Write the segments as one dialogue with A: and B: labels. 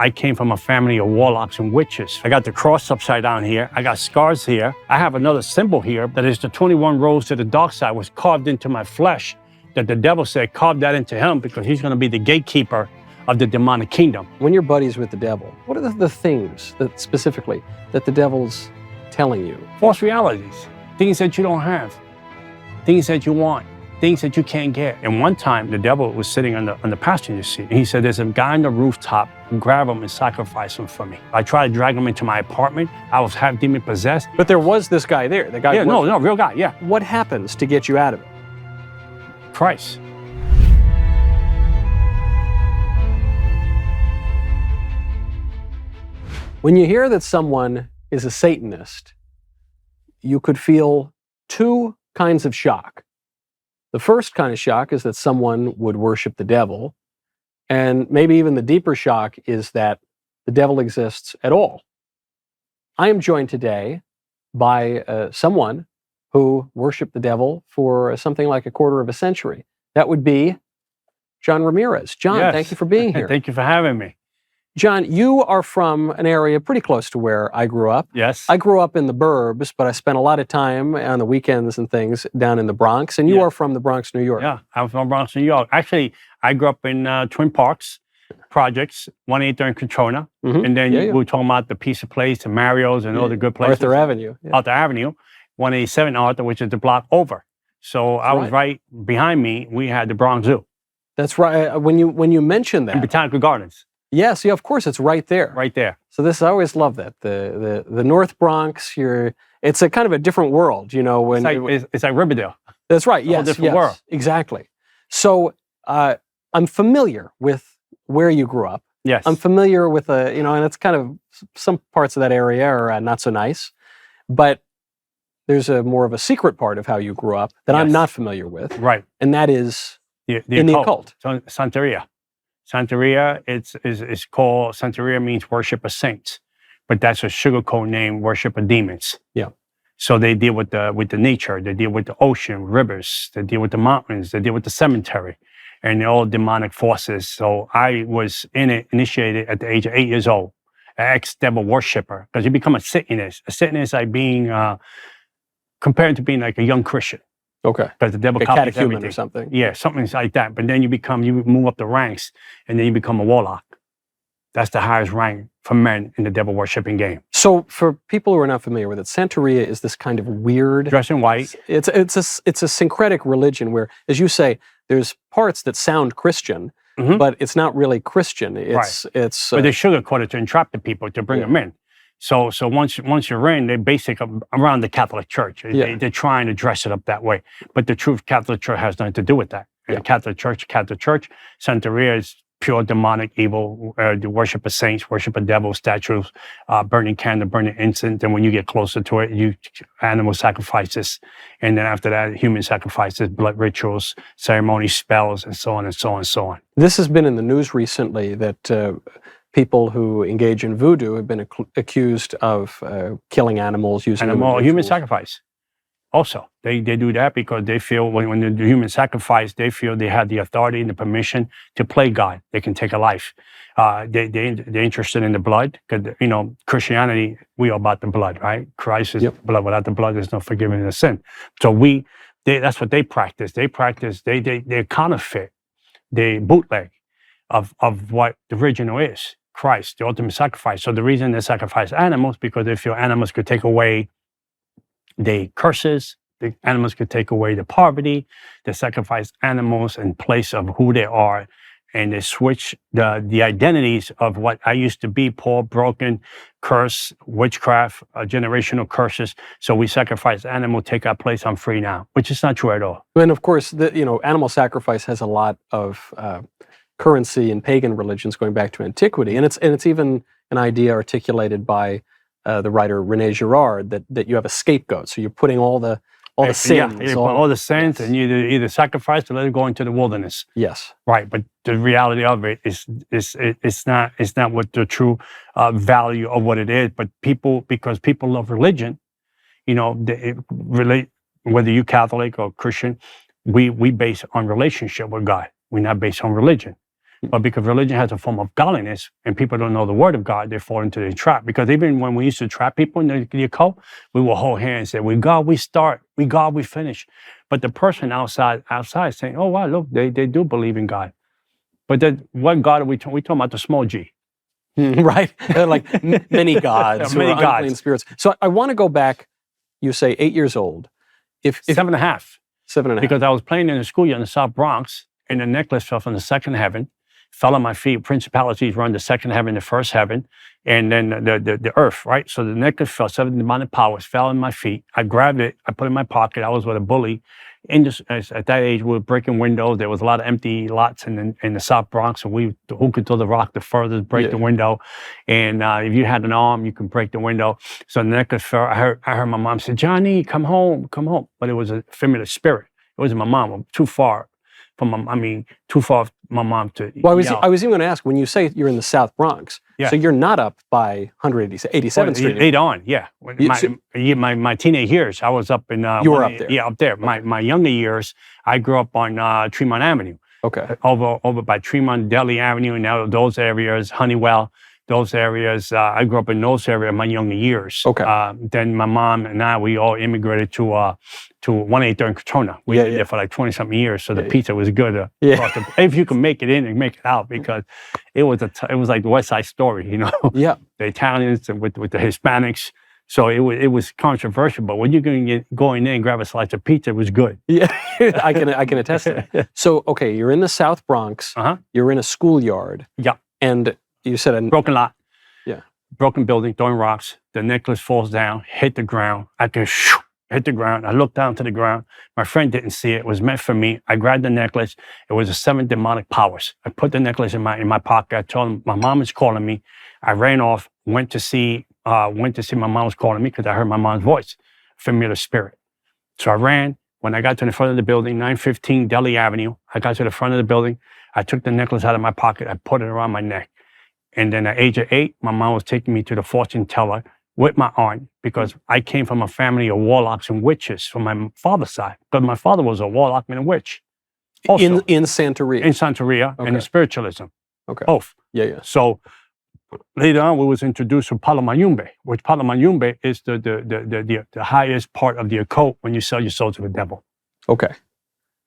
A: I came from a family of warlocks and witches. I got the cross upside down here. I got scars here. I have another symbol here that is the 21 rows to the dark side was carved into my flesh, that the devil said, carve that into him because he's going to be the gatekeeper of the demonic kingdom.
B: When you're buddies with the devil, what are the things that specifically that the devil's telling you?
A: False realities, things that you don't have, things that you want, things that you can't get. And one time, the devil was sitting on the passenger seat. And he said, there's a guy on the rooftop, grab him and sacrifice him for me. I tried to drag him into my apartment. I was half demon possessed.
B: But there was this guy there. The guy.
A: Yeah, no, real guy, yeah.
B: What happens to get you out of it?
A: Christ.
B: When you hear that someone is a Satanist, you could feel two kinds of shock. The first kind of shock is that someone would worship the devil, and maybe even the deeper shock is that the devil exists at all. I am joined today by someone who worshiped the devil for something like a quarter of a century. That would be John Ramirez. John,
A: Yes.
B: Thank you for being here.
A: Thank you for having me.
B: John, you are from an area pretty close to where I grew up.
A: Yes.
B: I grew up in the burbs, but I spent a lot of time on the weekends and things down in the Bronx, and you
A: Yeah.
B: are from the Bronx, New York.
A: Yeah, I'm from Bronx, New York. Actually, I grew up in Twin Parks projects, 183rd and Katrona.
B: Mhm.
A: And then
B: Yeah,
A: we
B: yeah.
A: were talking about the Pizza Place, the Mario's, and all the good places.
B: Arthur Avenue. Yeah.
A: Arthur Avenue, 187 Arthur, which is the block over. So I was right behind me. We had the Bronx Zoo
B: That's right. When you mention
A: and
B: that,
A: Botanical Gardens,
B: yes, yeah, of course, it's right there.
A: right there.
B: So this, I always love that the North Bronx. It's a kind of a different world, you know. When
A: It's like Riverdale.
B: that's right.
A: a whole
B: Yes,
A: different
B: yes,
A: world.
B: exactly. So I'm familiar with where you grew up.
A: Yes.
B: I'm familiar with and it's kind of some parts of that area are not so nice, but there's more of a secret part of how you grew up that I'm
A: Yes.
B: not familiar with,
A: Right.
B: and that is
A: The
B: in the occult.
A: So, Santeria. Santeria, it's called, Santeria means worship of saints, but that's a sugarcoat name, worship of demons.
B: Yeah.
A: So they deal with the nature, they deal with the ocean, rivers, they deal with the mountains, they deal with the cemetery, and they're all demonic forces. So I was initiated at the age of 8 years old, an ex-devil worshiper, because you become a Satanist. A Satanist, like being compared to being like a young Christian,
B: Okay,
A: because the devil
B: a
A: copies
B: catechumen
A: everything.
B: or something.
A: Yeah, something like that. But then you move up the ranks, and then you become a warlock. That's the highest rank for men in the devil worshiping game.
B: So for people who are not familiar with it, Santeria is this kind of weird.
A: Dress in white.
B: It's a syncretic religion where, as you say, there's parts that sound Christian,
A: Mhm.
B: but it's not really Christian. It's
A: But they sugarcoat it to entrap the people, to bring them in. So once you're in, they're basically around the Catholic Church.
B: Yeah.
A: They're trying to dress it up that way. But the truth, Catholic Church has nothing to do with that. And the Catholic Church, Santeria is pure demonic evil, the worship of saints, worship of devil, statues, burning candle, burning incense. And when you get closer to it, animal sacrifices. And then after that, human sacrifices, blood rituals, ceremonies, spells, and so on and so on and so on.
B: This has been in the news recently that people who engage in voodoo have been accused of killing animals, using them in
A: Human
B: rituals.
A: sacrifice. Also, they do that because they feel when they do human sacrifice, they feel they have the authority and the permission to play God. They can take a life. They're interested in the blood because, Christianity, we are about the blood, right? Christ is blood. Without the blood, there's no forgiveness of sin. So that's what they practice. They counterfeit, they bootleg of what the original is, Christ, the ultimate sacrifice. So the reason they sacrifice animals, because they feel animals could take away the curses, the animals could take away the poverty. They sacrifice animals in place of who they are, and they switch the identities of what I used to be, poor, broken, curse, witchcraft, generational curses. So we sacrifice animal, take our place, I'm free now, which is not true at all.
B: And of course, animal sacrifice has a lot of currency in pagan religions going back to antiquity, and it's even an idea articulated by the writer René Girard that you have a scapegoat, so you're putting all the sins,
A: all the sins, and you either sacrifice or let it go into the wilderness.
B: Yes,
A: right. But the reality of it is it's not what the true value of what it is. But because people love religion, they relate, whether you Catholic or Christian, we base on relationship with God. We're not based on religion. But because religion has a form of godliness and people don't know the word of God, they fall into the trap. Because even when we used to trap people in the occult, we will hold hands and say, "We God, we start. We God, we finish." But the person outside saying, "Oh, wow, look, they do believe in God." But then what God are we talking? We talking about the small G.
B: Right? They're like many gods,
A: Many
B: or unclean spirits. So I want to go back, you say 8 years old. If
A: 7.5.
B: 7.5.
A: Because I was playing in the schoolyard in the South Bronx, and the necklace fell from the second heaven, fell on my feet. Principalities run the second heaven, the first heaven, and then the earth, right? So the necklace fell, 7 demonic powers fell on my feet. I grabbed it, I put it in my pocket. I was with a bully. At that age, we were breaking windows. There was a lot of empty lots in the South Bronx, and who could throw the rock the furthest, break the window. And if you had an arm, you could break the window. So the necklace fell. I heard my mom say, "Johnny, come home, come home." But it was a familiar spirit. It wasn't my mom. Too far from my mom to.
B: Well, I was even going to ask, when you say you're in the South Bronx, so you're not up by 187th Street.
A: Later on, yeah. My teenage years, I was up in.
B: You were up there.
A: Yeah, up there. Okay. My younger years, I grew up on Tremont Avenue.
B: Okay.
A: Over by Tremont, Deli Avenue, and now those areas, Honeywell, those areas. I grew up in those areas in my younger years.
B: Okay.
A: Then my mom and I, we all immigrated to 183rd and Crotona. We lived there for like 20-something years, so the pizza was good. If you can make it in and make it out, because it was like the West Side Story, you know.
B: Yeah.
A: The Italians with the Hispanics. So it was controversial, but when you're going in and grab a slice of pizza, it was good.
B: Yeah, I can attest to that. So, okay, you're in the South Bronx. You're in a schoolyard.
A: Yeah.
B: And you said a
A: broken lot.
B: Yeah.
A: Broken building, throwing rocks. The necklace falls down, hit the ground. I can hit the ground. I looked down to the ground. My friend didn't see it. It was meant for me. I grabbed the necklace. It was 7 demonic powers. I put the necklace in my pocket. I told him my mom is calling me. I ran off, went to see my mom was calling me because I heard my mom's voice, familiar spirit. So I ran. When I got to the front of the building, 915 Deli Avenue, I got to the front of the building. I took the necklace out of my pocket. I put it around my neck. And then at age of 8, my mom was taking me to the fortune teller with my aunt, because I came from a family of warlocks and witches from my father's side. Because my father was a warlock and a witch. Also,
B: in Santeria.
A: In Santeria, and in spiritualism.
B: Okay.
A: Both.
B: Yeah.
A: So later on, we was introduced to Palo Mayumbe, which Palo Mayumbe is the highest part of the occult when you sell your soul to the devil. Okay.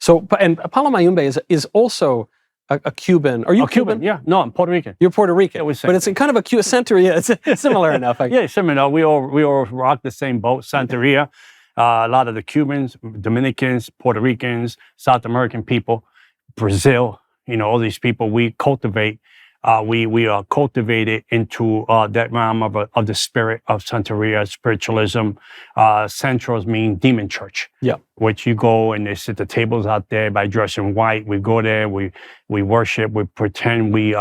B: So, and Palo Mayumbe is also a Cuban. Are you Cuban?
A: Yeah. No, I'm Puerto Rican.
B: You're Puerto Rican.
A: Yeah,
B: but it's kind of a Santeria. It's similar enough.
A: Yeah, similar. We all rock the same boat. Santeria. A lot of the Cubans, Dominicans, Puerto Ricans, South American people, Brazil. All these people we cultivate. We are cultivated into that realm of the spirit of Santeria, spiritualism. Centros mean demon church.
B: Yeah.
A: Which you go and they sit the tables out there by dressing white. We go there, we worship, we pretend we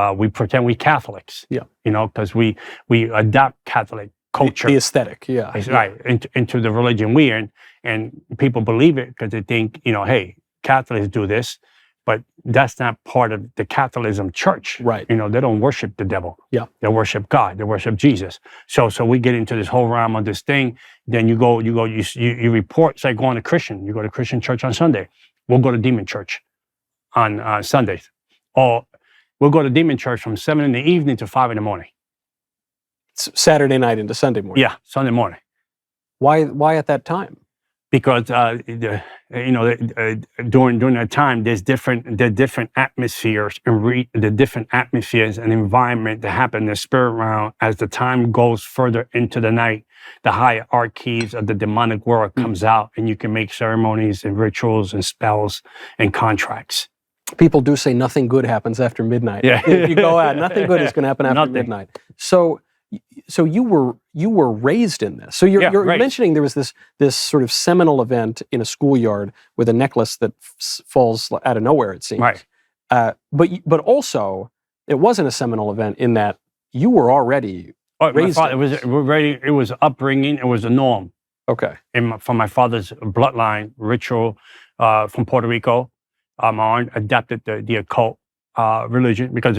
A: Catholics.
B: Yeah.
A: Because we adopt Catholic culture.
B: The aesthetic, yeah.
A: Right, into the religion we're in. And people believe it because they think, hey, Catholics do this. But that's not part of the Catholicism church.
B: Right.
A: They don't worship the devil.
B: Yeah.
A: They worship God. They worship Jesus. So we get into this whole realm of this thing. Then you report. It's like going to Christian. You go to Christian church on Sunday. We'll go to demon church on Sundays. Or we'll go to demon church from 7 in the evening to 5 in the morning.
B: It's Saturday night into Sunday morning.
A: Yeah, Sunday morning.
B: Why at that time?
A: Because during that time, there's different atmospheres and the different atmospheres and environment that happen in the spirit realm. As the time goes further into the night, the hierarchies of the demonic world comes out, and you can make ceremonies and rituals and spells and contracts.
B: People do say nothing good happens after midnight.
A: Yeah.
B: If you go out, nothing good is going to happen after midnight. So you were raised in this. So you're mentioning there was this sort of seminal event in a schoolyard with a necklace that falls out of nowhere, it seems.
A: Right.
B: But also it wasn't a seminal event in that you were already raised.
A: It was upbringing. It was a norm.
B: Okay.
A: From my father's bloodline ritual from Puerto Rico, my aunt adapted the occult religion, because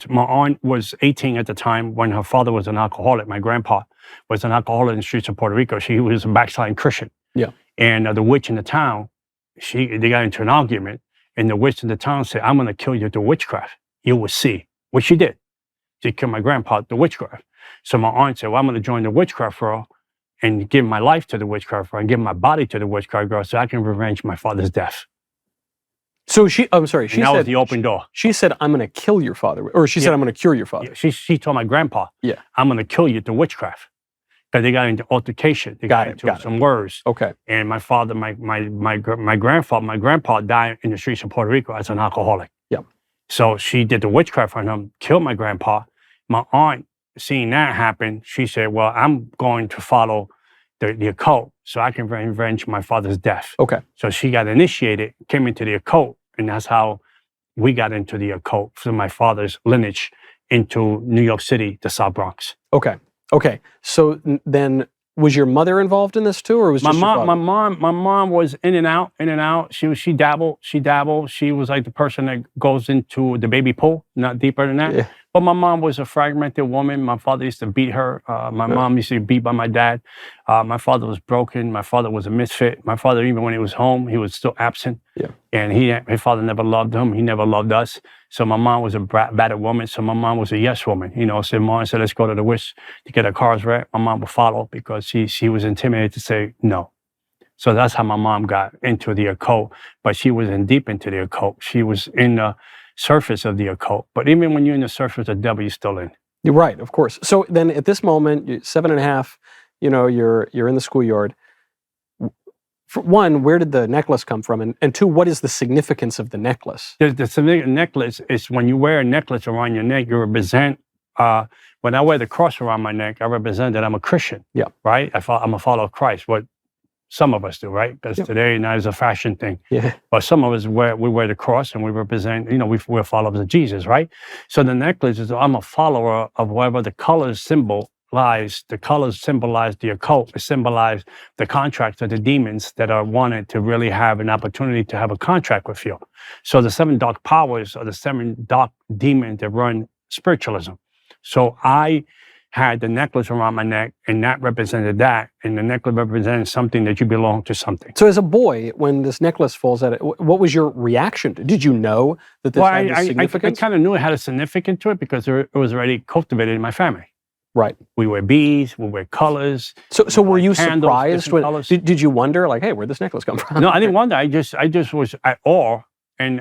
A: my aunt was 18 at the time when her father was an alcoholic. My grandpa was an alcoholic in the streets of Puerto Rico. She was a backsliding Christian.
B: Yeah.
A: And the witch in the town, they got into an argument, and the witch in the town said, "I'm going to kill you through witchcraft." you will see. What she did. She killed my grandpa, the witchcraft. So my aunt said, well, I'm going to join the witchcraft girl and give my life to the witchcraft girl and give my body to the witchcraft girl so I can revenge my father's death.
B: So I'm sorry, she
A: And that
B: said,
A: was the open door.
B: she said, I'm going to kill your father. Or she said, I'm going to cure your father.
A: Yeah, she told my grandpa,
B: Yeah.
A: I'm going to kill you to witchcraft. Because they got into altercation. They got into some words.
B: Okay.
A: And my father, my grandpa died in the streets of Puerto Rico as an alcoholic.
B: Yeah.
A: So she did the witchcraft on him, killed my grandpa. My aunt, seeing that happen, she said, well, I'm going to follow the occult so I can revenge my father's death.
B: Okay.
A: So she got initiated, came into the occult, and that's how we got into the occult from my father's lineage into New York City, the South Bronx.
B: Okay. Okay. So then, was your mother involved in this too, or was
A: my
B: just
A: mom?
B: your father?
A: My mom was in and out. She dabbled. She was like the person that goes into the baby pool, not deeper than that.
B: Yeah.
A: But my mom was a fragmented woman. My father used to beat her. My mom used to be beat by my dad. My father was broken. My father was a misfit. My father, even when he was home, he was still absent.
B: Yeah.
A: And his father never loved him. He never loved us. So my mom was a battered woman. So my mom was a yes woman. So mom said, let's go to the witch to get our cars right. My mom would follow because she was intimidated to say no. So that's how my mom got into the occult. But she wasn't deep into the occult. She was in the surface of the occult. But even when you're in the surface of the devil, you're still in.
B: You're right, of course. So then at this moment, you're 7.5, you're in the schoolyard. For one, where did the necklace come from? And two, what is the significance of the necklace?
A: The significant necklace is when you wear a necklace around your neck, you represent, when I wear the cross around my neck, I represent that I'm a Christian.
B: Yeah.
A: Right? I'm a follower of Christ. What some of us do, right? Because today now is a fashion thing.
B: Yeah.
A: But some of us we wear the cross and we represent, we're followers of Jesus, right? So the necklace is, I'm a follower of whatever the colors symbolize. The colors symbolize the occult. It symbolize the contracts of the demons that are wanted to really have an opportunity to have a contract with you. So the 7 dark powers are the 7 dark demons that run spiritualism. So I had the necklace around my neck, and that represented that, and the necklace represented something that you belong to something.
B: So as a boy, when this necklace falls out, what was your reaction? Did you know that this had this significance?
A: I kind of knew it had a significance to it because it was already cultivated in my family.
B: Right.
A: We wear beads, we wear colors.
B: So were you
A: candles,
B: surprised when, did you wonder, like, hey, where'd this necklace come from?
A: No, I didn't wonder. I just was at awe. And,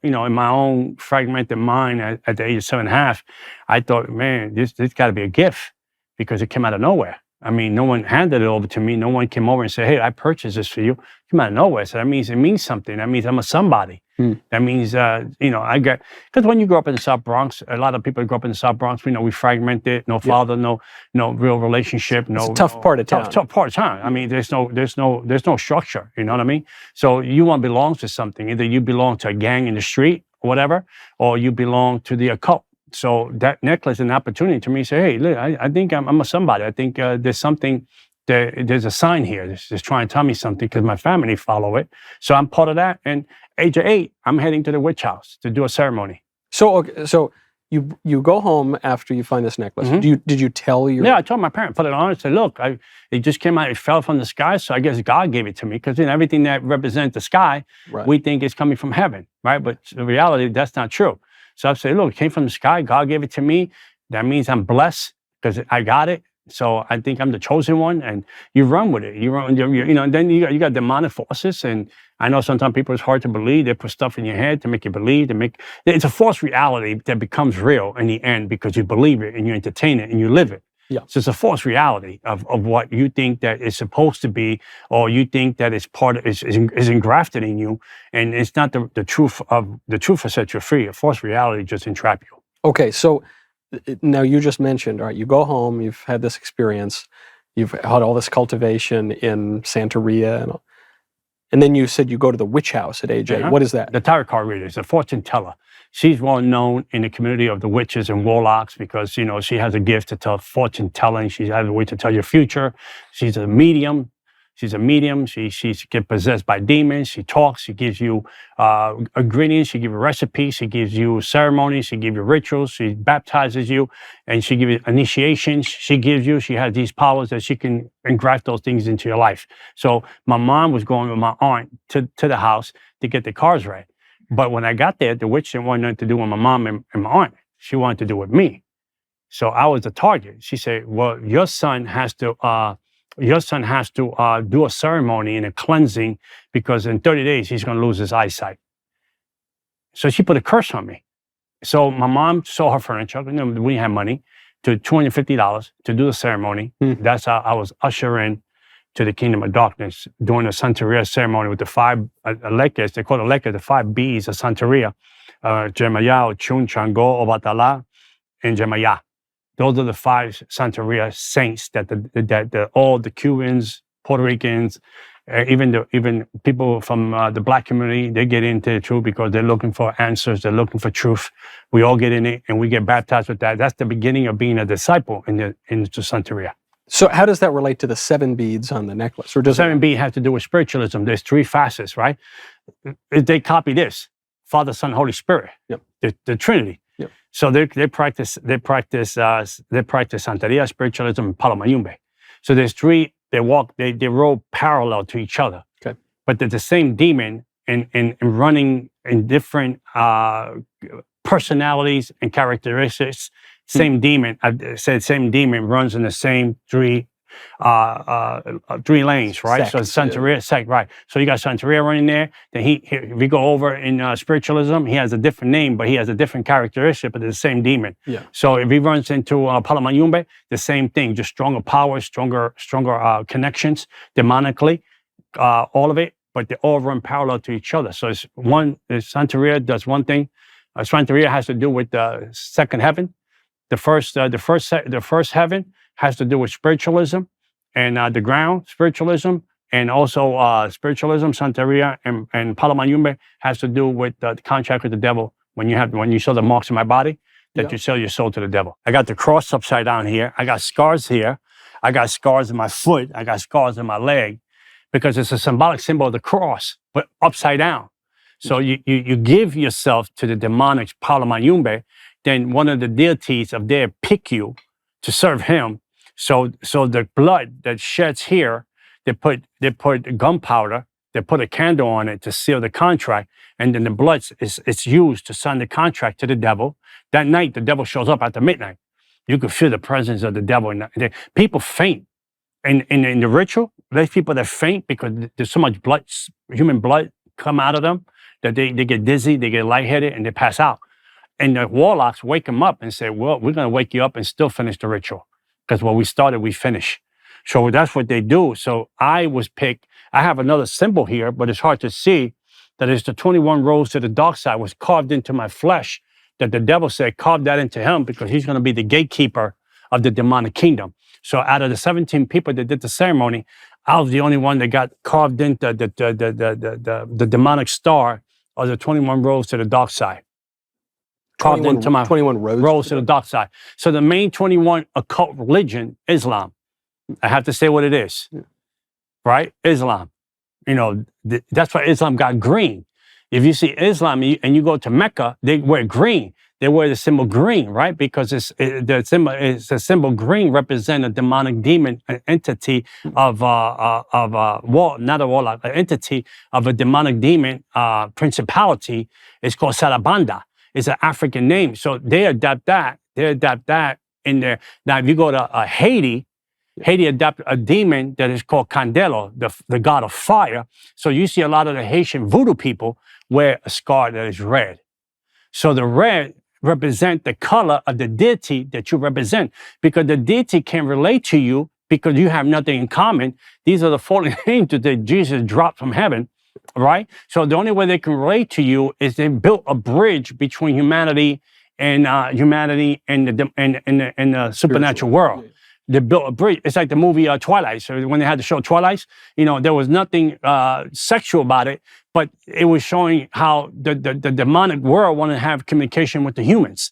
A: in my own fragmented mind at the age of 7.5, I thought, man, this got to be a gift because it came out of nowhere. I mean, no one handed it over to me. No one came over and said, hey, I purchased this for you. It came out of nowhere. So that means it means something. That means I'm a somebody. That means, because when you grow up in the South Bronx, a lot of people grow up in the South Bronx, we fragmented, no father, no real relationship.
B: It's a tough part of town.
A: Tough part of town. I mean, there's no structure, you know what I mean? So you want to belong to something. Either you belong to a gang in the street or whatever, or you belong to the occult. So that necklace is an opportunity to me to say, hey, look, I think I'm a somebody. I think there's something, there's a sign here. It's trying to tell me something because my family follow it. So I'm part of that. And age of 8, I'm heading to the witch house to do a ceremony.
B: So you go home after you find this necklace. Did you tell your...
A: Yeah, I told my parents, put it on and said, look, it just came out, it fell from the sky, so I guess God gave it to me. Because everything that represents the sky, we think is coming from heaven, right? But in reality, that's not true. So I say, look, it came from the sky, God gave it to me. That means I'm blessed because I got it. So I think I'm the chosen one, and you run with it. You run, and then you got demonic forces, and I know sometimes people, it's hard to believe. They put stuff in your head to make you believe. It's a false reality that becomes real in the end because you believe it and you entertain it and you live it.
B: Yeah.
A: So it's a false reality of what you think that is supposed to be, or you think that it's part of, is engrafted in you, and it's not the truth of the truth will set you free. A false reality just entrap you.
B: Okay, so now you just mentioned, all right, you go home, you've had this experience, you've had all this cultivation in Santeria, and then you said you go to the witch house at age 8. What is that?
A: The tarot card reader is a fortune teller. She's well known in the community of the witches and warlocks because, she has a gift to tell fortune telling. She has a way to tell your future. She's a medium. She gets possessed by demons. She talks. She gives you ingredients. She gives you recipes. She gives you ceremonies. She gives you rituals. She baptizes you, and she gives you initiations. She has these powers that she can engraft those things into your life. So my mom was going with my aunt to the house to get the cards read. But when I got there, the witch didn't want nothing to do with my mom and my aunt. She wanted to do with me. So I was the target. She said, well, your son has to do a ceremony and a cleansing because in 30 days, he's going to lose his eyesight. So she put a curse on me. So my mom sold her furniture. We didn't have money, to $250 to do the ceremony. That's how I was ushered in to the kingdom of darkness during the Santeria ceremony with the 5 elekes. They call it elekes, the 5 B's of Santeria. Jeremiah, Ochun, Chango, Obatala, and Jeremiah. Those are the 5 Santeria saints that all the Cubans, Puerto Ricans, even people from the Black community, they get into it too because they're looking for answers, they're looking for truth. We all get in it and we get baptized with that. That's the beginning of being a disciple in the Santeria.
B: So how does that relate to the 7 beads on the necklace? Or does
A: 7 bead has to do with spiritualism. There's 3 facets, right? They copy this: Father, Son, Holy Spirit, the Trinity.
B: Yep.
A: So they practice Santeria, spiritualism, and Palo Mayumbe. So there's 3. They roll parallel to each other.
B: Okay. But
A: they're the same demon and running in different personalities and characteristics. Same demon. I said same demon runs in the same 3 lanes, right?
B: Sects,
A: so Santeria, sect, right. So you got Santeria running there. Then if we go over in spiritualism, he has a different name, but he has a different characteristic, but it's the same demon.
B: Yeah.
A: So if he runs into Palo Mayumbe, the same thing, just stronger powers, stronger connections, demonically, all of it, but they all run parallel to each other. So Santeria does one thing. Santeria has to do with the second heaven. The first heaven has to do with spiritualism, and the ground spiritualism, and also spiritualism, Santeria, and Palo Mayumbe has to do with the contract with the devil. When you saw the marks in my body, that you sell your soul to the devil. I got the cross upside down here. I got scars here. I got scars in my foot. I got scars in my leg, because it's a symbolic symbol of the cross, but upside down. So you give yourself to the demonic Palo Mayumbe, then one of the deities of there pick you to serve him. So the blood that sheds here, they put gunpowder, they put a candle on it to seal the contract, and then the blood is used to sign the contract to the devil. That night, the devil shows up after midnight. You can feel the presence of the devil. And people faint. In the ritual, there's people that faint because there's so much blood, human blood come out of them, that they get dizzy, they get lightheaded, and they pass out. And the warlocks wake them up and say, well, we're going to wake you up and still finish the ritual. Because what we started, we finish. So that's what they do. So I was picked. I have another symbol here, but it's hard to see. That is the 21 rows to the dark side was carved into my flesh. That the devil said, carve that into him because he's going to be the gatekeeper of the demonic kingdom. So out of the 17 people that did the ceremony, I was the only one that got carved into the demonic star of the 21 rows to the dark side. Carved into my
B: 21 rows
A: to the dark side. So the main 21 occult religion, Islam. I have to say what it is, right? Islam. That's why Islam got green. If you see Islam and you go to Mecca, they wear green. They wear the symbol green, right? Because the symbol green represents a demonic demon, an entity of not a warlock, an entity of a demonic demon principality. It's called Sarabanda. It's an African name. So they adapt that. In there. Now, if you go to Haiti, Haiti adopted a demon that is called Candelo, the god of fire. So you see a lot of the Haitian voodoo people wear a scar that is red. So the red represent the color of the deity that you represent, because the deity can relate to you because you have nothing in common. These are the fallen angels that Jesus dropped from heaven, right? So the only way they can relate to you is they built a bridge between humanity and the supernatural world. They built a bridge. It's like the movie Twilight. So when they had the show Twilight, there was nothing sexual about it, but it was showing how the demonic world wanted to have communication with the humans.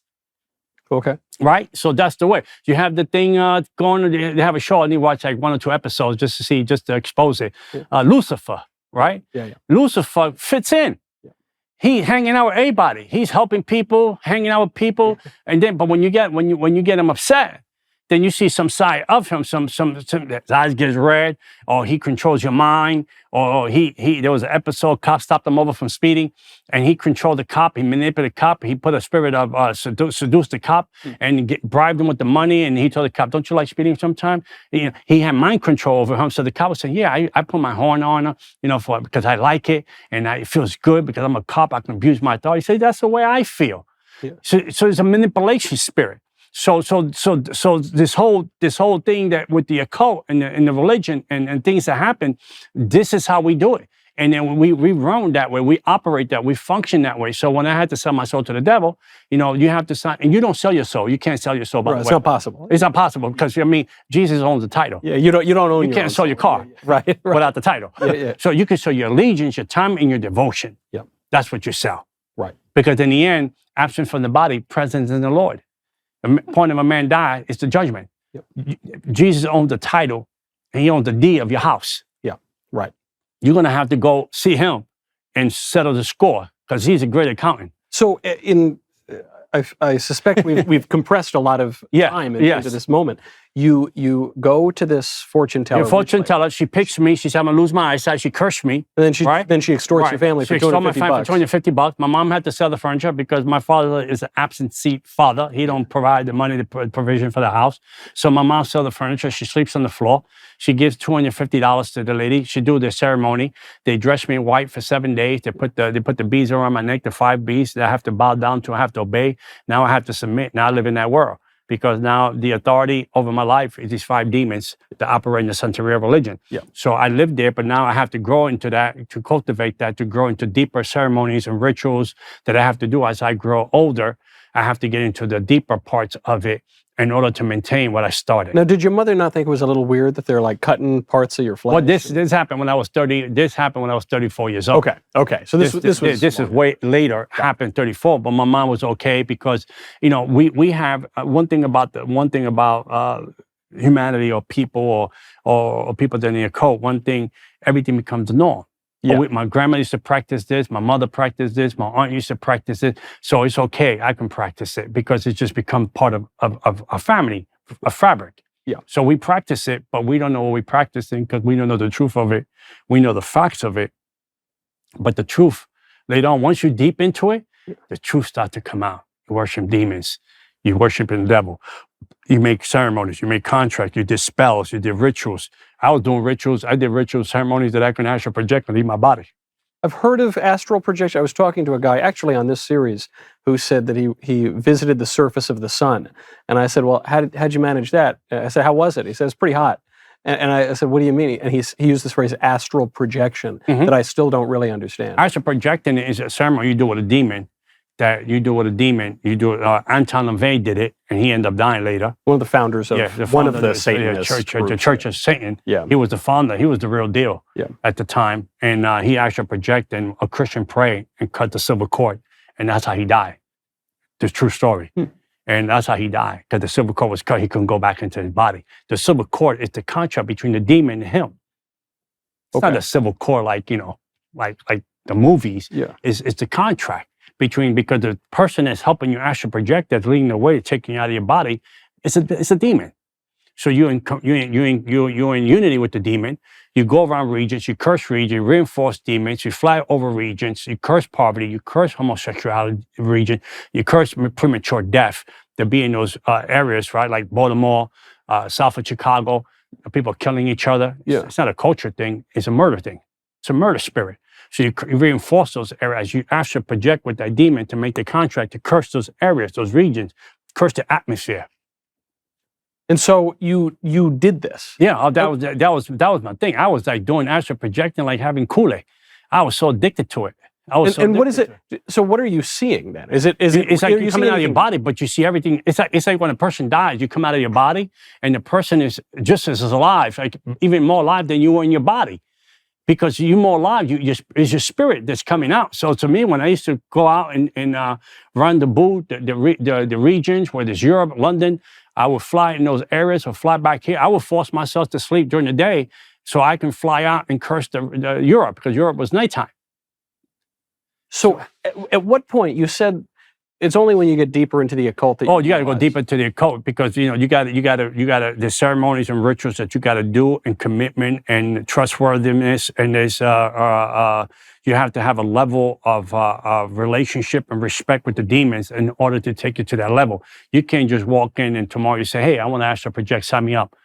B: Okay.
A: Right? So that's the way. You have the thing going, they have a show, and you watch like 1 or 2 episodes just to expose it. Yeah. Lucifer, right?
B: Yeah.
A: Lucifer fits in. Yeah. He hanging out with everybody. He's helping people, hanging out with people. And then, but when you get him upset, then you see some side of him, some his eyes gets red, or he controls your mind, or there was an episode, cop stopped him over from speeding, and he controlled the cop, he manipulated the cop, he put a spirit of seduced the cop, and bribed him with the money, and he told the cop, don't you like speeding sometime? He had mind control over him, so the cop was saying, yeah, I put my horn on him, because I like it, and it feels good, because I'm a cop, I can abuse my authority. He said, that's the way I feel. Yeah. So it's a manipulation spirit. So this whole thing that with the occult and the religion and things that happen, this is how we do it. And then we run that way, we operate that, we function that way. So when I had to sell my soul to the devil, you have to sign, and you don't sell your soul. You can't sell your soul. By the way,
B: it's not possible.
A: It's not possible because Jesus owns the title.
B: Yeah, you don't own.
A: You can't sell your car,
B: right,
A: without the title.
B: Yeah.
A: So you can sell your allegiance, your time, and your devotion.
B: Yeah,
A: that's what you sell.
B: Right.
A: Because in the end, absent from the body, presence in the Lord. The point of a man die is the judgment. Yep. Jesus owns the title, and he owns the deed of your house.
B: Yeah, right.
A: You're going to have to go see him and settle the score because he's a great accountant.
B: So I suspect we've compressed a lot of time into this moment. You go to this fortune teller.
A: Your fortune teller, she picks me. She said, I'm going to lose my eyesight. She cursed me.
B: And then she extorts your family for $250.
A: For $250. My mom had to sell the furniture because my father is an absentee father. He don't provide the money, the provision for the house. So my mom sells the furniture. She sleeps on the floor. She gives $250 to the lady. She do the ceremony. They dress me in white for 7 days. They put the beads around my neck, the 5 beads that I have to bow down to, I have to obey. Now I have to submit. Now I live in that world. Because now the authority over my life is these 5 demons that operate in the Santeria religion.
B: Yeah.
A: So I live there, but now I have to grow into that, to cultivate that, to grow into deeper ceremonies and rituals that I have to do as I grow older. I have to get into the deeper parts of it in order to maintain what I started.
B: Now, did your mother not think it was a little weird that they're like cutting parts of your flesh?
A: Well, this happened when I was 30. This happened when I was 34 years old.
B: Okay. So this
A: is way later. Happened 34, but my mom was okay because we have one thing about humanity or people or people that are in the occult. One thing, everything becomes the norm. Yeah. My grandma used to practice this. My mother practiced this. My aunt used to practice it. So it's okay. I can practice it because it's just become part of a family, a fabric.
B: Yeah.
A: So we practice it, but we don't know what we're practicing because we don't know the truth of it. We know the facts of it. But the truth, later on, once you're deep into it, the truth starts to come out. You worship demons. You worship the devil. You make ceremonies, you make contracts, you did spells, you did rituals. I was doing rituals. I did ritual ceremonies that I can astral project and leave my body.
B: I've heard of astral projection. I was talking to a guy actually on this series who said that he visited the surface of the sun. And I said, well, how'd you manage that? I said, how was it? He said, it's pretty hot. And I said, what do you mean? And he used this phrase, astral projection, that I still don't really understand.
A: Astral projecting is a ceremony you do with a demon. Anton LaVey did it, and he ended up dying later.
B: One of the founders of one of the Satanist
A: the Church of Satan.
B: Yeah.
A: He was the founder. He was the real deal at the time. And he actually projected, and a Christian prayed and cut the silver cord. And that's how he died. The true story. And that's how he died. Because the silver cord was cut, he couldn't go back into his body. The silver cord is the contract between the demon and him. It's not a silver cord like the movies.
B: Yeah.
A: It's the contract. Because the person that's helping you astral project, that's leading the way, taking you out of your body, it's a demon. So you're in unity with the demon. You go around regions, you curse regions, you reinforce demons, you fly over regions, you curse poverty, you curse homosexuality region, you curse premature death. To be in those areas, right, like Baltimore, south of Chicago, people killing each other.
B: Yeah.
A: It's not a culture thing; it's a murder thing. It's a murder spirit. So you reinforce those areas. You actually project with that demon to make the contract to curse those areas, those regions, curse the atmosphere.
B: And so you did this.
A: Yeah, that was my thing. I was like doing astral projecting, like having Kool-Aid. I was so addicted to it.
B: And what is it? So what are you seeing then? Is it?
A: It's like you're coming out of your body, but you see everything. It's like when a person dies, you come out of your body, and the person is just as alive, like even more alive than you were in your body. Because you're more alive, it's your spirit that's coming out. So to me, when I used to go out and run the regions, whether it's Europe, London, I would fly in those areas or fly back here. I would force myself to sleep during the day so I can fly out and curse the Europe, because Europe was nighttime.
B: So at what point, you said it's only when you get deeper into the occult that
A: you got to go deeper to the occult, because you got to the ceremonies and rituals that you got to do, and commitment and trustworthiness, and there's you have to have a level of relationship and respect with the demons in order to take you to that level. You can't just walk in and tomorrow you say, hey, I want to astral project, sign me up.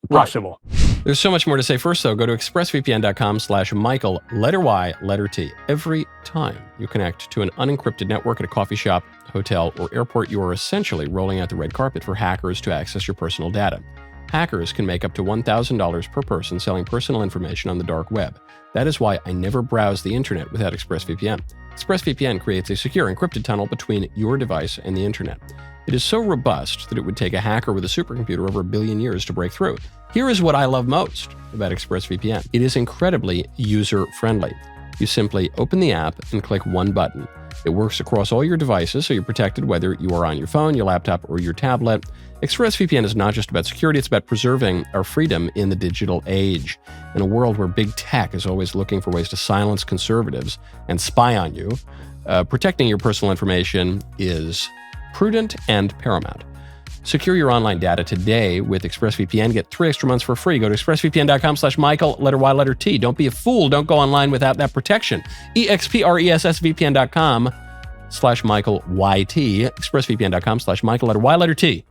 A: Impossible.
C: Right. There's so much more to say. First, though, go to expressvpn.com/Michael, letter Y, letter T. Every time you connect to an unencrypted network at a coffee shop, hotel, or airport, you are essentially rolling out the red carpet for hackers to access your personal data. Hackers can make up to $1,000 per person selling personal information on the dark web. That is why I never browse the internet without ExpressVPN. ExpressVPN creates a secure encrypted tunnel between your device and the internet. It is so robust that it would take a hacker with a supercomputer over 1 billion years to break through. Here is what I love most about ExpressVPN. It is incredibly user-friendly. You simply open the app and click one button. It works across all your devices, so you're protected whether you are on your phone, your laptop, or your tablet. ExpressVPN is not just about security, it's about preserving our freedom in the digital age. In a world where big tech is always looking for ways to silence conservatives and spy on you, protecting your personal information is prudent and paramount. Secure your online data today with ExpressVPN. Get 3 extra months for free. Go to expressvpn.com/Michael, letter Y, letter T. Don't be a fool. Don't go online without that protection. expressvpn.com/Michael YT. expressvpn.com/Michael, letter Y, letter T.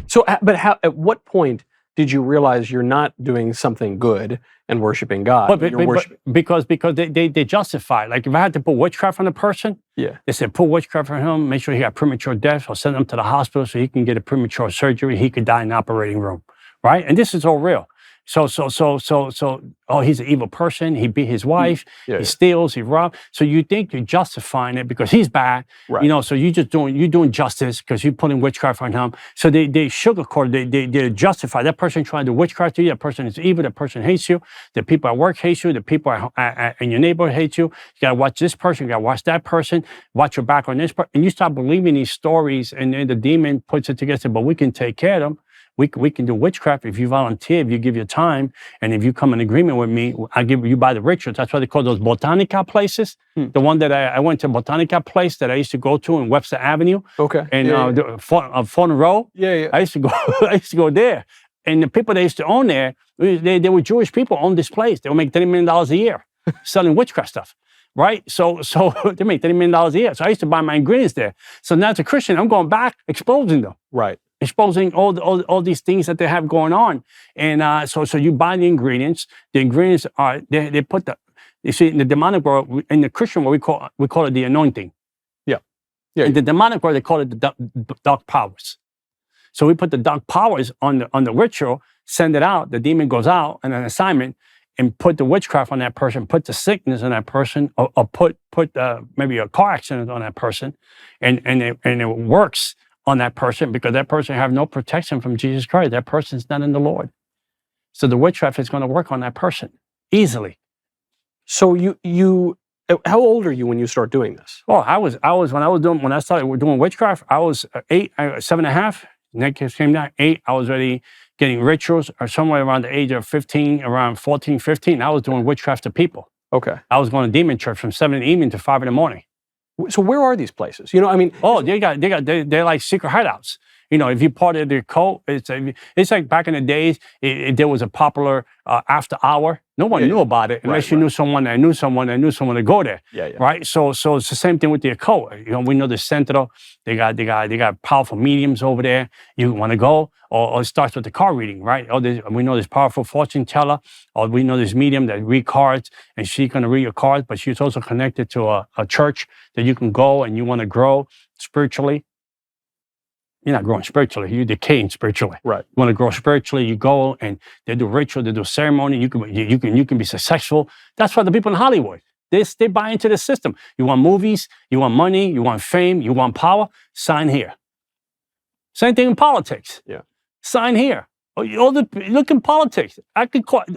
B: So, but how? At what point did you realize you're not doing something good and worshiping God?
A: Because they justify. Like if I had to put witchcraft on a person, they said put witchcraft on him, make sure he got premature death, or send him to the hospital so he can get a premature surgery. He could die in the operating room, right? And this is all real. So, he's an evil person. He beat his wife. He steals. He robs. So you think you're justifying it because he's bad, right? So you're doing justice because you're putting witchcraft on him. So they sugarcoat. They justify that person trying to do witchcraft to you. That person is evil. That person hates you. The people at work hate you. The people in your neighborhood hate you. You gotta watch this person. You gotta watch that person. Watch your back on this person. And you start believing these stories, and then the demon puts it together. But we can take care of them. We can do witchcraft if you volunteer, if you give your time, and if you come in agreement with me, I give you by the rituals. That's why they call those botanica places. The one that I went to, botanica place that I used to go to in Webster Avenue.
B: Okay.
A: And Fulton Row. I used to go there. And the people that used to own there, they were Jewish people owned this place. They would make $30 million a year selling witchcraft stuff. Right? So they make $30 million a year. So I used to buy my ingredients there. So now as a Christian, I'm going back, exposing them.
B: Right.
A: Exposing all these things that they have going on. And so you buy the ingredients. The ingredients are, they put you see, in the demonic world, in the Christian world, we call it the anointing. Yeah. In the demonic world, they call it the dark powers. So we put the dark powers on the ritual, send it out, the demon goes out on an assignment, and put the witchcraft on that person, put the sickness on that person, or put maybe a car accident on that person, and it works on that person because that person have no protection from Jesus Christ. That person's not in the Lord. So the witchcraft is going to work on that person easily.
B: So you how old are you when you start doing this?
A: Well, when I started doing witchcraft, I was 7.5. Next came down 8. I was already getting rituals, or somewhere around the age of 15, around 14, 15. I was doing witchcraft to people.
B: Okay.
A: I was going to demon church from 7 in the evening to 5 in the morning.
B: So where are these places? I mean.
A: Oh, they're like secret hideouts. If you're part of the cult, it's like back in the days, there was a popular after hour. No one knew about it unless you knew someone that knew someone that knew someone to go there. Right. So it's the same thing with the occult. We know the Sentinel. They got powerful mediums over there. You want to go, or it starts with the card reading, right? We know this powerful fortune teller, or we know this medium that read cards, and she's going to read your cards, but she's also connected to a church that you can go, and you want to grow spiritually. You're not growing spiritually, you're decaying spiritually.
B: Right.
A: You want to grow spiritually, you go and they do ritual, they do ceremony, you can be successful. That's why the people in Hollywood, they buy into the system. You want movies, you want money, you want fame, you want power, sign here. Same thing in politics.
B: Yeah.
A: Sign here. Look in politics.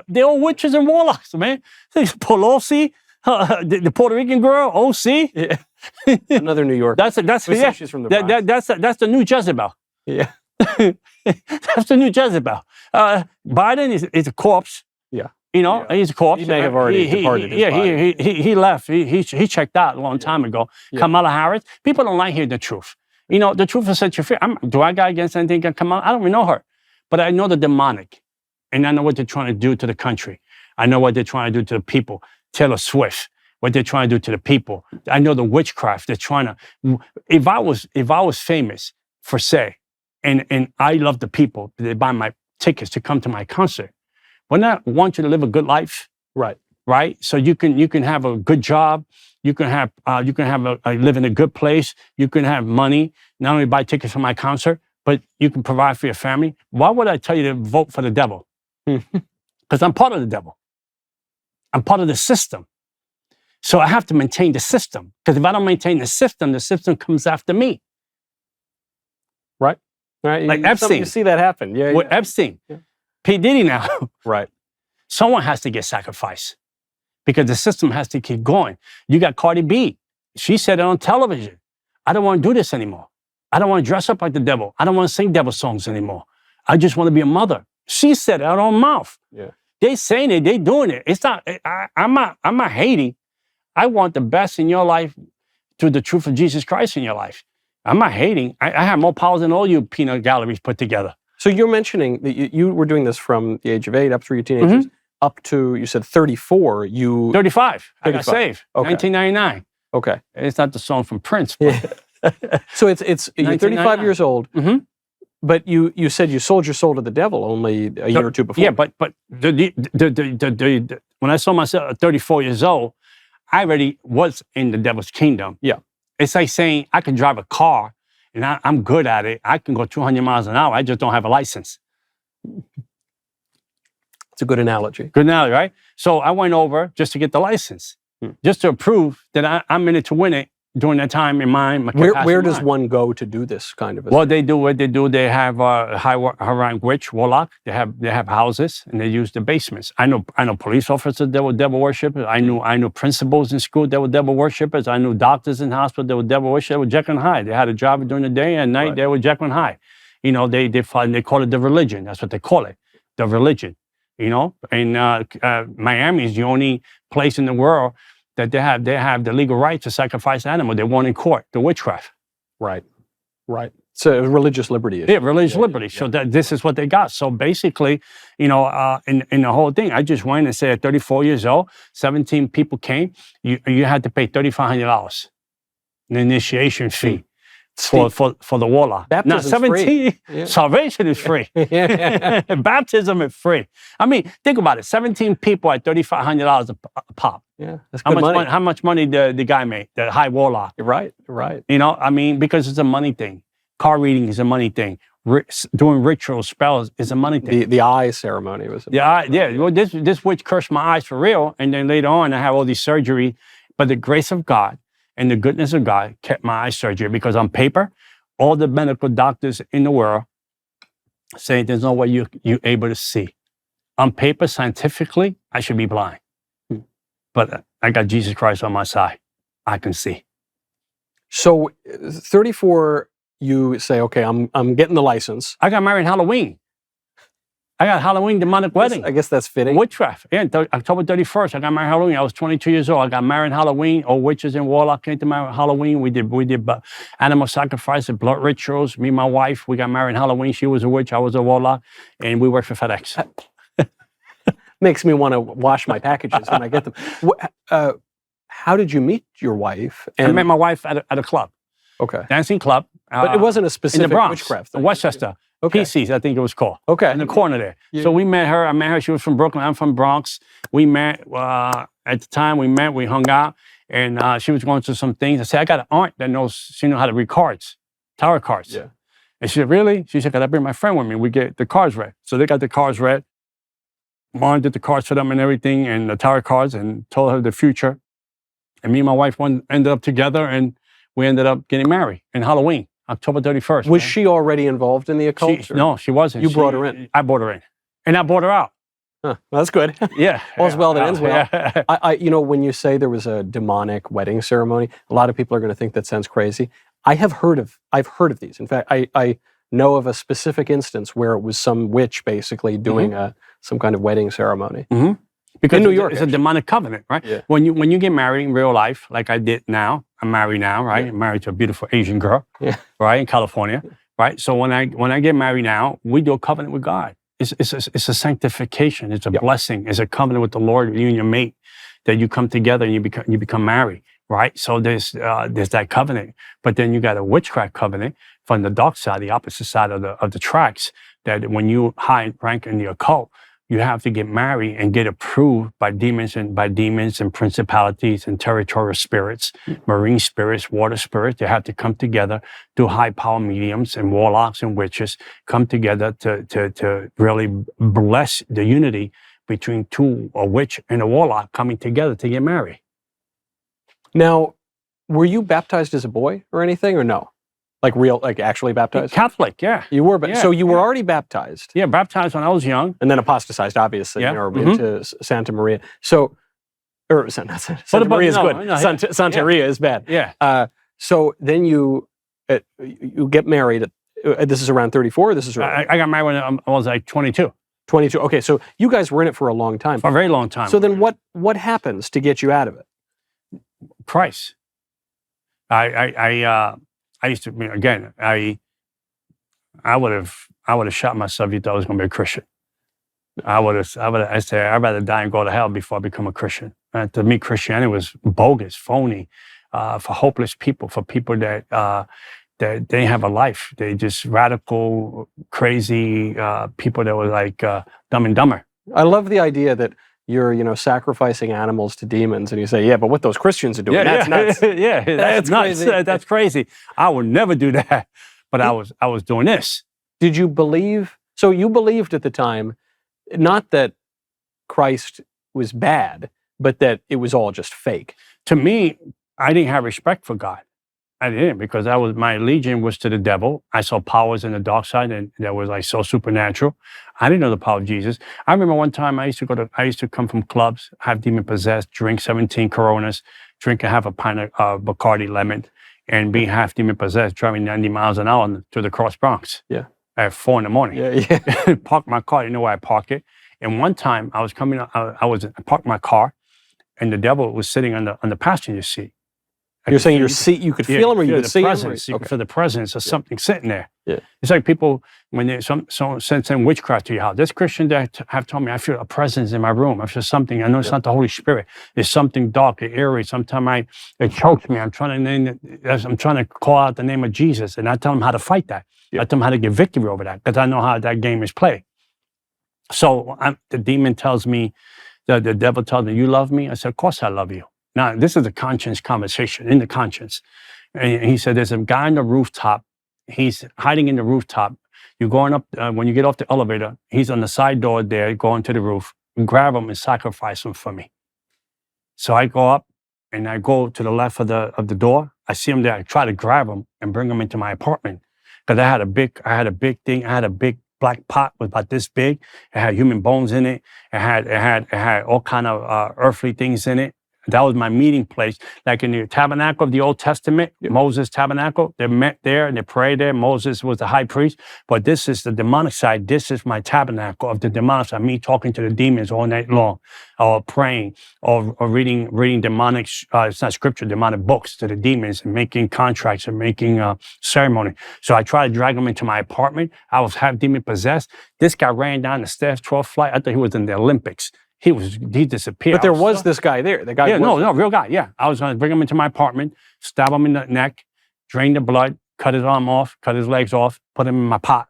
A: They're all witches and warlocks, man. Pelosi, the Puerto Rican girl, OC.
B: Yeah. Another New York.
A: She's from the Bronx. That's the new Jezebel.
B: Yeah.
A: That's the new Jezebel. Biden is a corpse.
B: Yeah.
A: He's a corpse.
B: He may have already departed his body.
A: He left. He checked out a long time ago. Yeah. Kamala Harris. People don't like hearing the truth. You know, the truth will set you free. Do I got against anything that come out? I don't even know her. But I know the demonic. And I know what they're trying to do to the country. I know what they're trying to do to the people. Taylor Swift, what they're trying to do to the people. I know the witchcraft they're trying to. If I was famous, for say, and I love the people, they buy my tickets to come to my concert. Wouldn't I want you to live a good life?
B: Right.
A: Right. So you can have a good job. You can have live in a good place. You can have money. Not only buy tickets for my concert, but you can provide for your family. Why would I tell you to vote for the devil? Because I'm part of the devil. I'm part of the system. So I have to maintain the system. Because if I don't maintain the system comes after me.
B: Right. Right.
A: Like Epstein.
B: You see that happen. Yeah.
A: With Epstein. Yeah. P. Diddy now.
B: Right.
A: Someone has to get sacrificed. Because the system has to keep going. You got Cardi B. She said it on television. I don't want to do this anymore. I don't want to dress up like the devil. I don't want to sing devil songs anymore. I just want to be a mother. She said it out of her mouth.
B: Yeah. They
A: saying it, they doing it. It's not, I'm not hating. I want the best in your life through the truth of Jesus Christ in your life. I'm not hating. I have more powers than all you peanut galleries put together.
B: So you're mentioning that you were doing this from the age of 8 up through your teenagers, up to, you said 34.
A: 35. I got saved. Okay. 1999.
B: Okay.
A: It's not the song from Prince.
B: So it's you're 35 years old. But you said you sold your soul to the devil only a year or two before.
A: Yeah, but when I saw myself at 34 years old, I already was in the devil's kingdom.
B: Yeah.
A: It's like saying I can drive a car and I'm good at it. I can go 200 miles an hour. I just don't have a license.
B: It's a good analogy.
A: Good analogy, right? So I went over just to get the license, just to prove that I'm in it to win it. During that time in mind,
B: where does one go to do this kind of a
A: thing? They do what they do. They have high rank witch, warlock. They have houses and they use the basements. I know police officers that were devil worshippers. I knew principals in school that were devil worshippers. I knew doctors in hospital that were devil worshippers. They were Jekyll and Hyde. They had a job during the day and night. Right. They were Jekyll and Hyde. You know, they call it the religion. That's what they call it, the religion. You know, and Miami is the only place in the world that they have the legal right to sacrifice animal. They won in court, the witchcraft.
B: Right. So religious liberty issue.
A: Yeah, religious liberty. So this is what they got. So basically, you know, in the whole thing, I just went and said at 34 years old, 17 people came. You had to pay $3,500, an initiation fee. For the warlock.
B: Baptism
A: now 17,
B: free. Yeah.
A: Salvation is free. Baptism is free. I mean, think about it. 17 people at $3,500 a pop.
B: Yeah, that's good money.
A: How much money the guy made, the high warlock?
B: Right.
A: You know, I mean, because it's a money thing. Car reading is a money thing. Doing ritual spells is a money thing.
B: The eye ceremony was.
A: Well, this witch cursed my eyes for real, and then later on I have all these surgery, but the grace of God and the goodness of God kept my eye surgery, because on paper, all the medical doctors in the world say there's no way you're able to see. On paper, scientifically, I should be blind. But I got Jesus Christ on my side. I can see.
B: So 34, you say, okay, I'm getting the license.
A: I got married Halloween. I got Halloween demonic wedding.
B: I guess that's fitting.
A: Witchcraft. Yeah, October 31st, I got married Halloween. I was 22 years old. I got married Halloween. All witches and warlock came to my Halloween. We did animal sacrifice and blood rituals. Me and my wife, we got married Halloween. She was a witch. I was a warlock. And we worked for FedEx.
B: Makes me want to wash my packages when I get them. How did you meet your wife?
A: I met my wife at a club.
B: Okay.
A: Dancing club.
B: But it wasn't a specific
A: in the Bronx,
B: witchcraft thing.
A: Westchester.
B: Okay.
A: PC's, I think it was called.
B: Okay.
A: In the corner there.
B: Yeah.
A: So we met her. I met her. She was from Brooklyn. I'm from Bronx. We met. At the time we met, we hung out. And she was going through some things. I said, I got an aunt that she knows how to read cards, tarot cards.
B: Yeah.
A: And she said, really? She said, could I bring my friend with me? We get the cards read. So they got the cards read. Mom did the cards for them and everything, and the tarot cards, and told her the future. And me and my wife ended up together, and we ended up getting married in Halloween, October 31st.
B: Was she already involved in the occult?
A: No, she wasn't.
B: You brought her in?
A: I brought her in. And I brought her out.
B: Huh, well, that's good.
A: Yeah.
B: All's well that ends well.
A: Yeah.
B: You know, when you say there was a demonic wedding ceremony, a lot of people are going to think that sounds crazy. I've heard of these. In fact, I know of a specific instance where it was some witch basically doing some kind of wedding ceremony.
A: Mm-hmm. Because
B: In New York,
A: it's a demonic covenant, right?
B: Yeah.
A: When you get married in real life, like I did now, I'm married now, right?
B: Yeah.
A: I'm married to a beautiful Asian girl,
B: Yeah.
A: right, in California, right? So when I get married now, we do a covenant with God. It's a sanctification. It's a blessing. It's a covenant with the Lord, you and your mate, that you come together and you become married, right? So there's that covenant, but then you got a witchcraft covenant from the dark side, the opposite side of the tracks. That when you high rank in the occult, you have to get married and get approved by demons and principalities and territorial spirits, marine spirits, water spirits. They have to come together, do high power mediums and warlocks and witches come together to really bless the unity between a witch and a warlock coming together to get married.
B: Now, were you baptized as a boy or anything, or no? Like actually baptized?
A: Catholic, yeah.
B: You were,
A: Yeah,
B: so you were already baptized.
A: Yeah, baptized when I was young.
B: And then apostatized, obviously,
A: Yeah.
B: into Santa Maria. So, or Santa Maria is good.
A: No,
B: Santeria is bad.
A: Yeah.
B: So then you get married. This is around 34. This is around
A: I got married when I was like 22.
B: 22. Okay, so you guys were in it for a long time.
A: For a very long time.
B: So then what happens to get you out of it?
A: Christ. I used to, again, I would have shot myself if you thought I was going to be a Christian. I said, I'd rather die and go to hell before I become a Christian. To me, Christianity was bogus, phony, for hopeless people, for people that they didn't have a life. They just radical, crazy people that were like Dumb and Dumber.
B: I love the idea that you're, sacrificing animals to demons, and you say, yeah, but what those Christians are doing, that's nuts.
A: Yeah, that's nuts.
B: Crazy.
A: That's crazy. I would never do that. But I was doing this.
B: Did you believe? So you believed at the time, not that Christ was bad, but that it was all just fake.
A: To me, I didn't have respect for God. I didn't, because my allegiance was to the devil. I saw powers in the dark side and that was like so supernatural. I didn't know the power of Jesus. I remember one time I used to come from clubs, have demon possessed, drink 17 Coronas, drink half a pint of Bacardi lemon, and be half demon possessed, driving 90 miles an hour to the Cross Bronx.
B: Yeah.
A: At 4 a.m.
B: Yeah.
A: Park my car. You know where I park it. And one time I was coming. I parked my car, and the devil was sitting on the passenger seat.
B: You're saying your seat, you could feel him, or you could see him?
A: You could feel the presence of something sitting there.
B: Yeah.
A: It's like people, when they send witchcraft to your house. There's Christians that have told me, I feel a presence in my room. I feel something. I know it's not the Holy Spirit. It's something dark and eerie. Sometimes it chokes me. I'm trying to call out the name of Jesus, and I tell them how to fight that. I tell them how to get victory over that, because I know how that game is played. So the demon tells me, the devil tells me, you love me? I said, of course I love you. Now, this is a conscience conversation, in the conscience. And he said, there's a guy on the rooftop. He's hiding in the rooftop. You're going up, when you get off the elevator, he's on the side door there, going to the roof. And grab him and sacrifice him for me. So I go up and I go to the left of the door. I see him there. I try to grab him and bring him into my apartment. Because I had a big thing. I had a big black pot was about this big. It had human bones in it. It had all kind of earthly things in it. That was my meeting place. Like in the tabernacle of the Old Testament, Moses' tabernacle, they met there and they prayed there. Moses was the high priest. But this is the demonic side. This is my tabernacle of the demonic side. Me talking to the demons all night long, or praying, or reading demonic, it's not scripture, demonic books to the demons, and making contracts and making ceremony. So I tried to drag them into my apartment. I was half demon possessed. This guy ran down the stairs, 12th flight. I thought he was in the Olympics. He disappeared.
B: But there was this guy there. The guy.
A: Yeah, no, real guy. Yeah, I was going to bring him into my apartment, stab him in the neck, drain the blood, cut his arm off, cut his legs off, put him in my pot,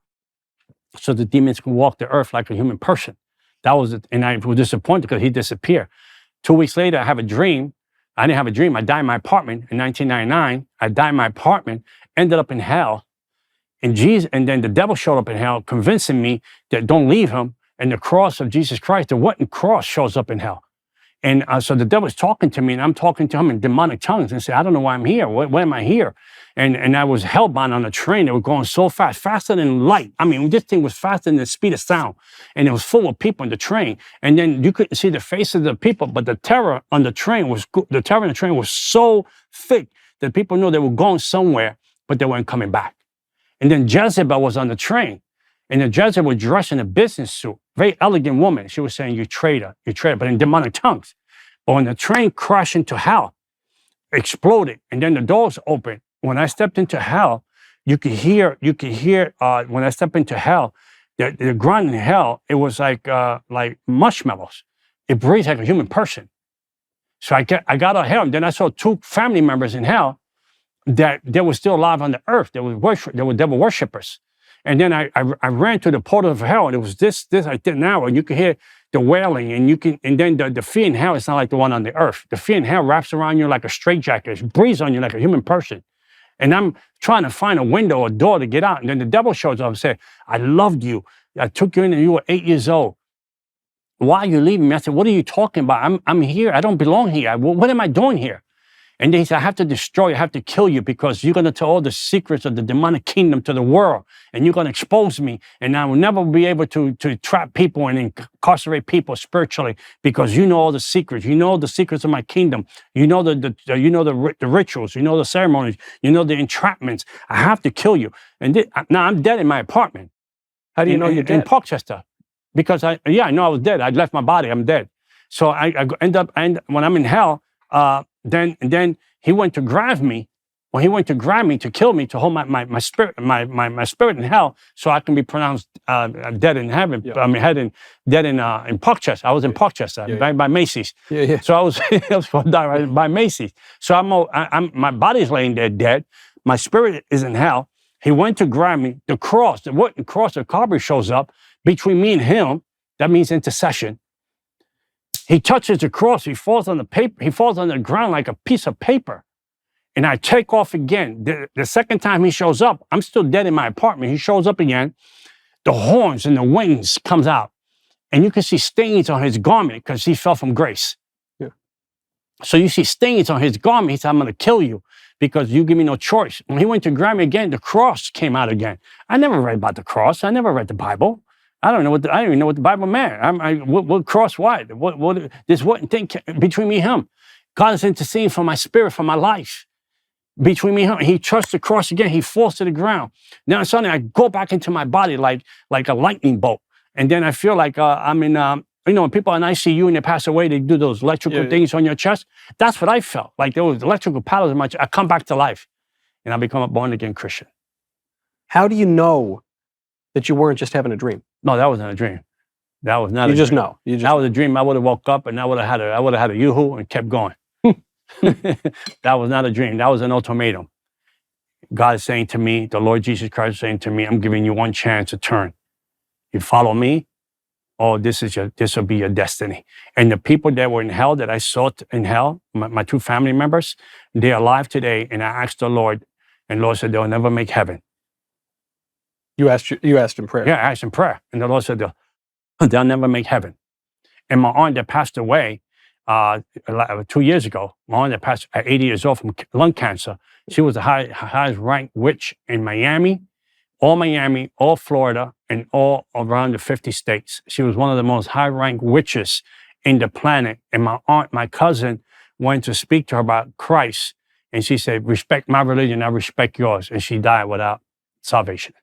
A: so the demons can walk the earth like a human person. That was it, and I was disappointed because he disappeared. 2 weeks later, I have a dream. I didn't have a dream. I died in my apartment in 1999. I died in my apartment, ended up in hell, and then the devil showed up in hell, convincing me that don't leave him. And the cross of Jesus Christ, the wooden cross, shows up in hell. And so the devil's talking to me, and I'm talking to him in demonic tongues, and say, I don't know why I'm here. Why am I here? And I was hellbound on a train. They were going so fast, faster than light. I mean, this thing was faster than the speed of sound. And it was full of people in the train. And then you couldn't see the faces of the people, but the terror on the train was so thick that people knew they were going somewhere, but they weren't coming back. And then Jezebel was on the train. And the Jezebel was dressed in a business suit. very elegant woman. She was saying, you traitor, but in demonic tongues. But when the train crashed into hell, exploded, and then the doors opened. When I stepped into hell, you could hear, when I stepped into hell, the ground in hell, it was like marshmallows. It breathed like a human person. So I got out of hell, and then I saw 2 family members in hell that they were still alive on the earth. They were devil worshippers. And then I ran to the portal of hell, and it was this I did now, and you can hear the wailing, and then the fear in hell is not like the one on the earth. The fear in hell wraps around you like a straitjacket. It breathes on you like a human person. And I'm trying to find a window or door to get out. And then the devil shows up and says, I loved you. I took you in and you were 8 years old. Why are you leaving me? I said, what are you talking about? I'm here. I don't belong here. What am I doing here? And then he said, I have to destroy you. I have to kill you because you're going to tell all the secrets of the demonic kingdom to the world. And you're going to expose me. And I will never be able to trap people and incarcerate people spiritually because you know all the secrets. You know the secrets of my kingdom. You know the rituals. You know the ceremonies. You know the entrapments. I have to kill you. And now I'm dead in my apartment.
B: How do you know you're dead?
A: In Parkchester. Because I know I was dead. I'd left my body. I'm dead. So I end up when I'm in hell, then he went to grab me. When he went to grab me to kill me, to hold my spirit, my spirit in hell, so I can be pronounced dead in heaven. Yeah. I mean, dead in Parkchester. I was in Parkchester by Macy's. Yeah. So I was going to die right by Macy's. So my body's laying there dead. My spirit is in hell. He went to grab me. The cross, the Calvary shows up between me and him. That means intercession. He touches the cross. He falls on the paper. He falls on the ground like a piece of paper. And I take off again. The second time he shows up, I'm still dead in my apartment. He shows up again. The horns and the wings comes out. And you can see stains on his garment because he fell from grace. Yeah. So you see stains on his garment. He said, I'm going to kill you because you give me no choice. When he went to grab me again, the cross came out again. I never read about the cross. I never read the Bible. I don't even know what the Bible meant. What cross? What? There's one thing between me and him. God is interceding for my spirit, for my life. Between me and him, he trusts the cross again. He falls to the ground. Now suddenly I go back into my body like a lightning bolt, and then I feel like I'm in. When people in ICU and they pass away, they do those electrical things on your chest. That's what I felt like. There was electrical paddles in my chest. I come back to life, and I become a born again Christian.
B: How do you know that you weren't just having a dream?
A: No, that wasn't a dream. That was not.
B: You just know.
A: That was a dream. I would have woke up and I would have had a yoo-hoo and kept going. That was not a dream. That was an ultimatum. God is saying to me, the Lord Jesus Christ is saying to me, I'm giving you one chance to turn. You follow me, oh, this will be your destiny. And the people that were in hell that I saw in hell, my 2 family members, they're alive today. And I asked the Lord, and the Lord said they'll never make heaven.
B: You asked in prayer?
A: Yeah, I asked in prayer. And the Lord said they'll never make heaven. And my aunt that passed away 2 years ago, my aunt that passed at 80 years old from lung cancer, she was the highest ranked witch in Miami, all Florida, and all around the 50 states. She was one of the most high ranked witches in the planet. And my cousin, went to speak to her about Christ. And she said, respect my religion, I respect yours. And she died without salvation.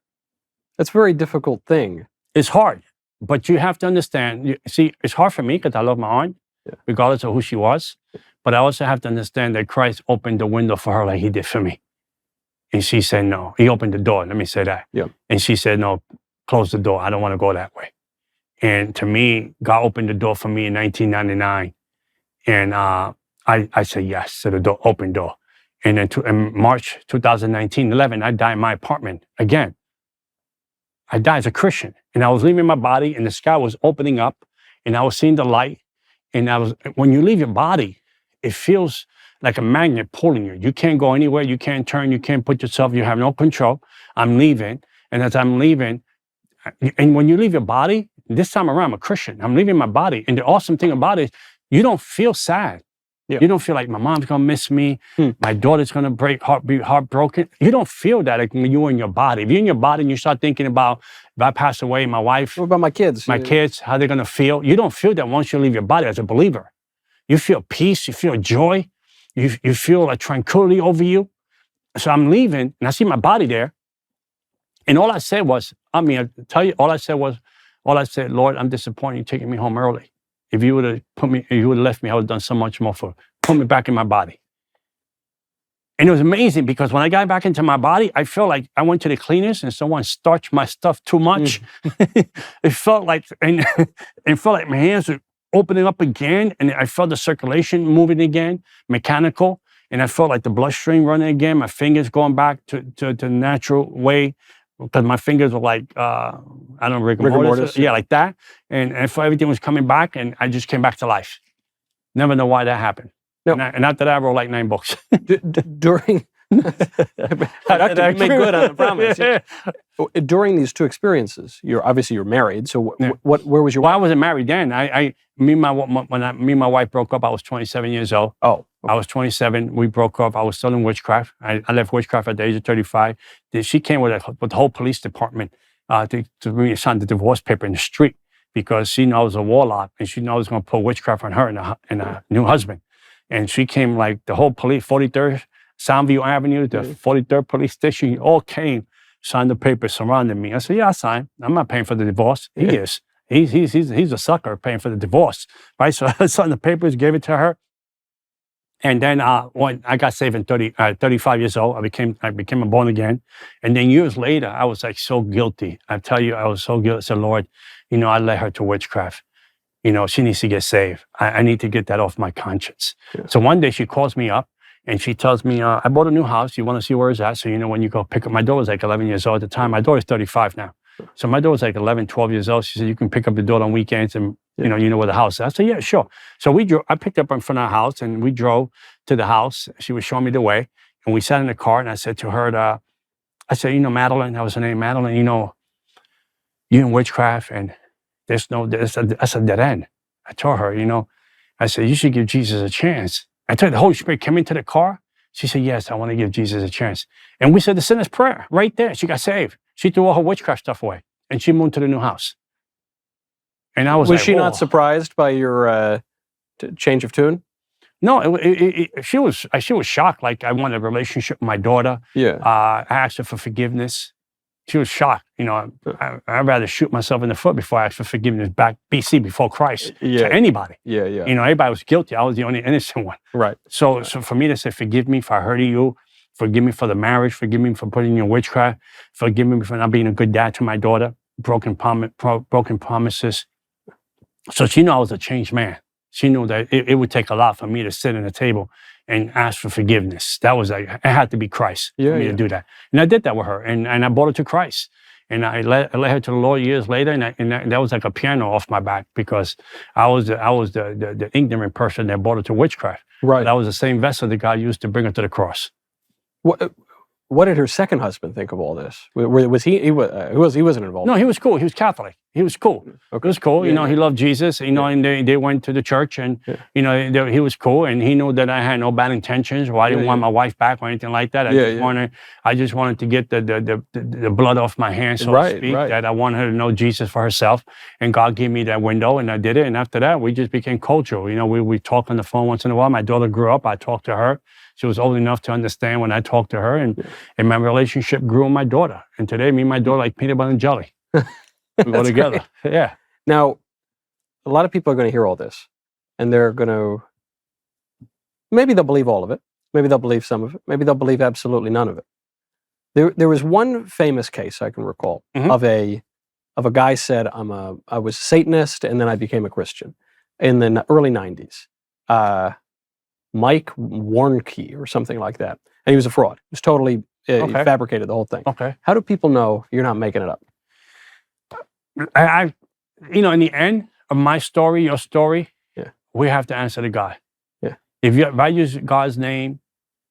B: That's a very difficult thing.
A: It's hard, but you have to understand. See, it's hard for me because I love my aunt, regardless of who she was. But I also have to understand that Christ opened the window for her like he did for me. And she said, no. He opened the door. Let me say that. Yeah. And she said, no, close the door. I don't want to go that way. And to me, God opened the door for me in 1999. And I said yes to the open door. And then in March 2019, 11, I died in my apartment again. I died as a Christian, and I was leaving my body, and the sky was opening up, and I was seeing the light. And when you leave your body, it feels like a magnet pulling you. You can't go anywhere. You can't turn. You can't put yourself. You have no control. I'm leaving, and as I'm leaving, and when you leave your body, this time around, I'm a Christian. I'm leaving my body, and the awesome thing about it, you don't feel sad. Yeah. You don't feel like my mom's gonna miss me, my daughter's gonna be heartbroken. You don't feel that like when you're in your body. If you're in your body and you start thinking about, if I pass away, my wife,
B: what about my kids?
A: My kids, how they're gonna feel. You don't feel that once you leave your body as a believer. You feel peace, you feel joy, you feel a tranquility over you. So I'm leaving and I see my body there. And all I said was, all I said was, all I said, Lord, I'm disappointed you're taking me home early. If you would have left me, I would have done so much more for put me back in my body. And it was amazing because when I got back into my body, I felt like I went to the cleaners and someone starched my stuff too much. It felt like, and it felt like my hands were opening up again, and I felt the circulation moving again, mechanical, and I felt like the bloodstream running again. My fingers going back to the natural way, because my fingers were like, I don't know, rigor mortis. Yeah, like that. And I felt everything was coming back, and I just came back to life. Never know why that happened. No. And after that, I wrote like 9 books.
B: During, that made good on the promise. During these 2 experiences, you're married. So where was your?
A: Well, I wasn't married then. Me and my wife broke up, I was 27 years old.
B: Oh, okay.
A: I was 27. We broke up. I was still in witchcraft. I left witchcraft at the age of 35. She came with the whole police department to me sign the divorce paper in the street because she knew I was a warlock and she knew I was going to put witchcraft on her and a new husband. And she came like the whole police, 43rd, Soundview Avenue, the 43rd police station, all came, signed the paper, surrounded me. I said, yeah, I signed. I'm not paying for the divorce. He is. He's a sucker paying for the divorce, right? So I signed the papers, gave it to her. And then when I got saved in 35 years old, I became a born again. And then years later, I was like so guilty. I tell you, I was so guilty. I said, Lord, I led her to witchcraft. She needs to get saved. I need to get that off my conscience. Yeah. So one day she calls me up and she tells me, I bought a new house. You want to see where it's at? So, when you go pick up, my daughter was like 11 years old at the time. My daughter's 35 now. So my daughter was like 11, 12 years old. She said, you can pick up the daughter on weekends and, you know where the house is. I said, yeah, sure. So I picked up in front of our house and we drove to the house. She was showing me the way and we sat in the car and I said to her, I said, Madeline, that was her name, Madeline, you're in witchcraft and that's a dead end. I told her, I said, you should give Jesus a chance. I told her the Holy Spirit came into the car. She said, yes, I want to give Jesus a chance. And we said the sinner's prayer right there. She got saved. She threw all her witchcraft stuff away and she moved to the new house. And I was like,
B: she not surprised by your change of tune?
A: No, she was shocked. Like I wanted a relationship with my daughter. Yeah. I asked her for forgiveness. She was shocked. I'd rather shoot myself in the foot before I ask for forgiveness back BC before Christ to anybody. Yeah. Everybody was guilty. I was the only innocent one. Right. So for me to say, forgive me if I hurted you, forgive me for the marriage, forgive me for putting you in witchcraft, forgive me for not being a good dad to my daughter, broken promises. So she knew I was a changed man. She knew that it would take a lot for me to sit at a table and ask for forgiveness. That was it had to be Christ for me to do that. And I did that with her, and I brought her to Christ. And I led her to the Lord years later, and that was like a piano off my back because I was the ignorant person that brought her to witchcraft. Right. But I was the same vessel that God used to bring her to the cross.
B: What did her second husband think of all this? Was he wasn't involved?
A: No, he was cool. He was Catholic. He was cool. Okay. It was cool. Yeah. He loved Jesus. And they went to the church, and he was cool. And he knew that I had no bad intentions, or I didn't want my wife back or anything like that. I just wanted to get the blood off my hands, so to speak. Right. That I wanted her to know Jesus for herself, and God gave me that window, and I did it. And after that, we just became cultural. We talk on the phone once in a while. My daughter grew up. I talked to her. She was old enough to understand when I talked to her, and my relationship grew with my daughter. And today, me and my daughter like peanut butter and jelly. We go together. Great. Yeah.
B: Now, a lot of people are going to hear all this, and they're going to, maybe they'll believe all of it. Maybe they'll believe some of it. Maybe they'll believe absolutely none of it. There was one famous case I can recall of a guy said, I was a Satanist, and then I became a Christian in the early 90s. Mike Warnke or something like that. And he was a fraud. He was totally he fabricated the whole thing. Okay. How do people know you're not making it up?
A: In the end of my story, your story, we have to answer to God. Yeah. If I use God's name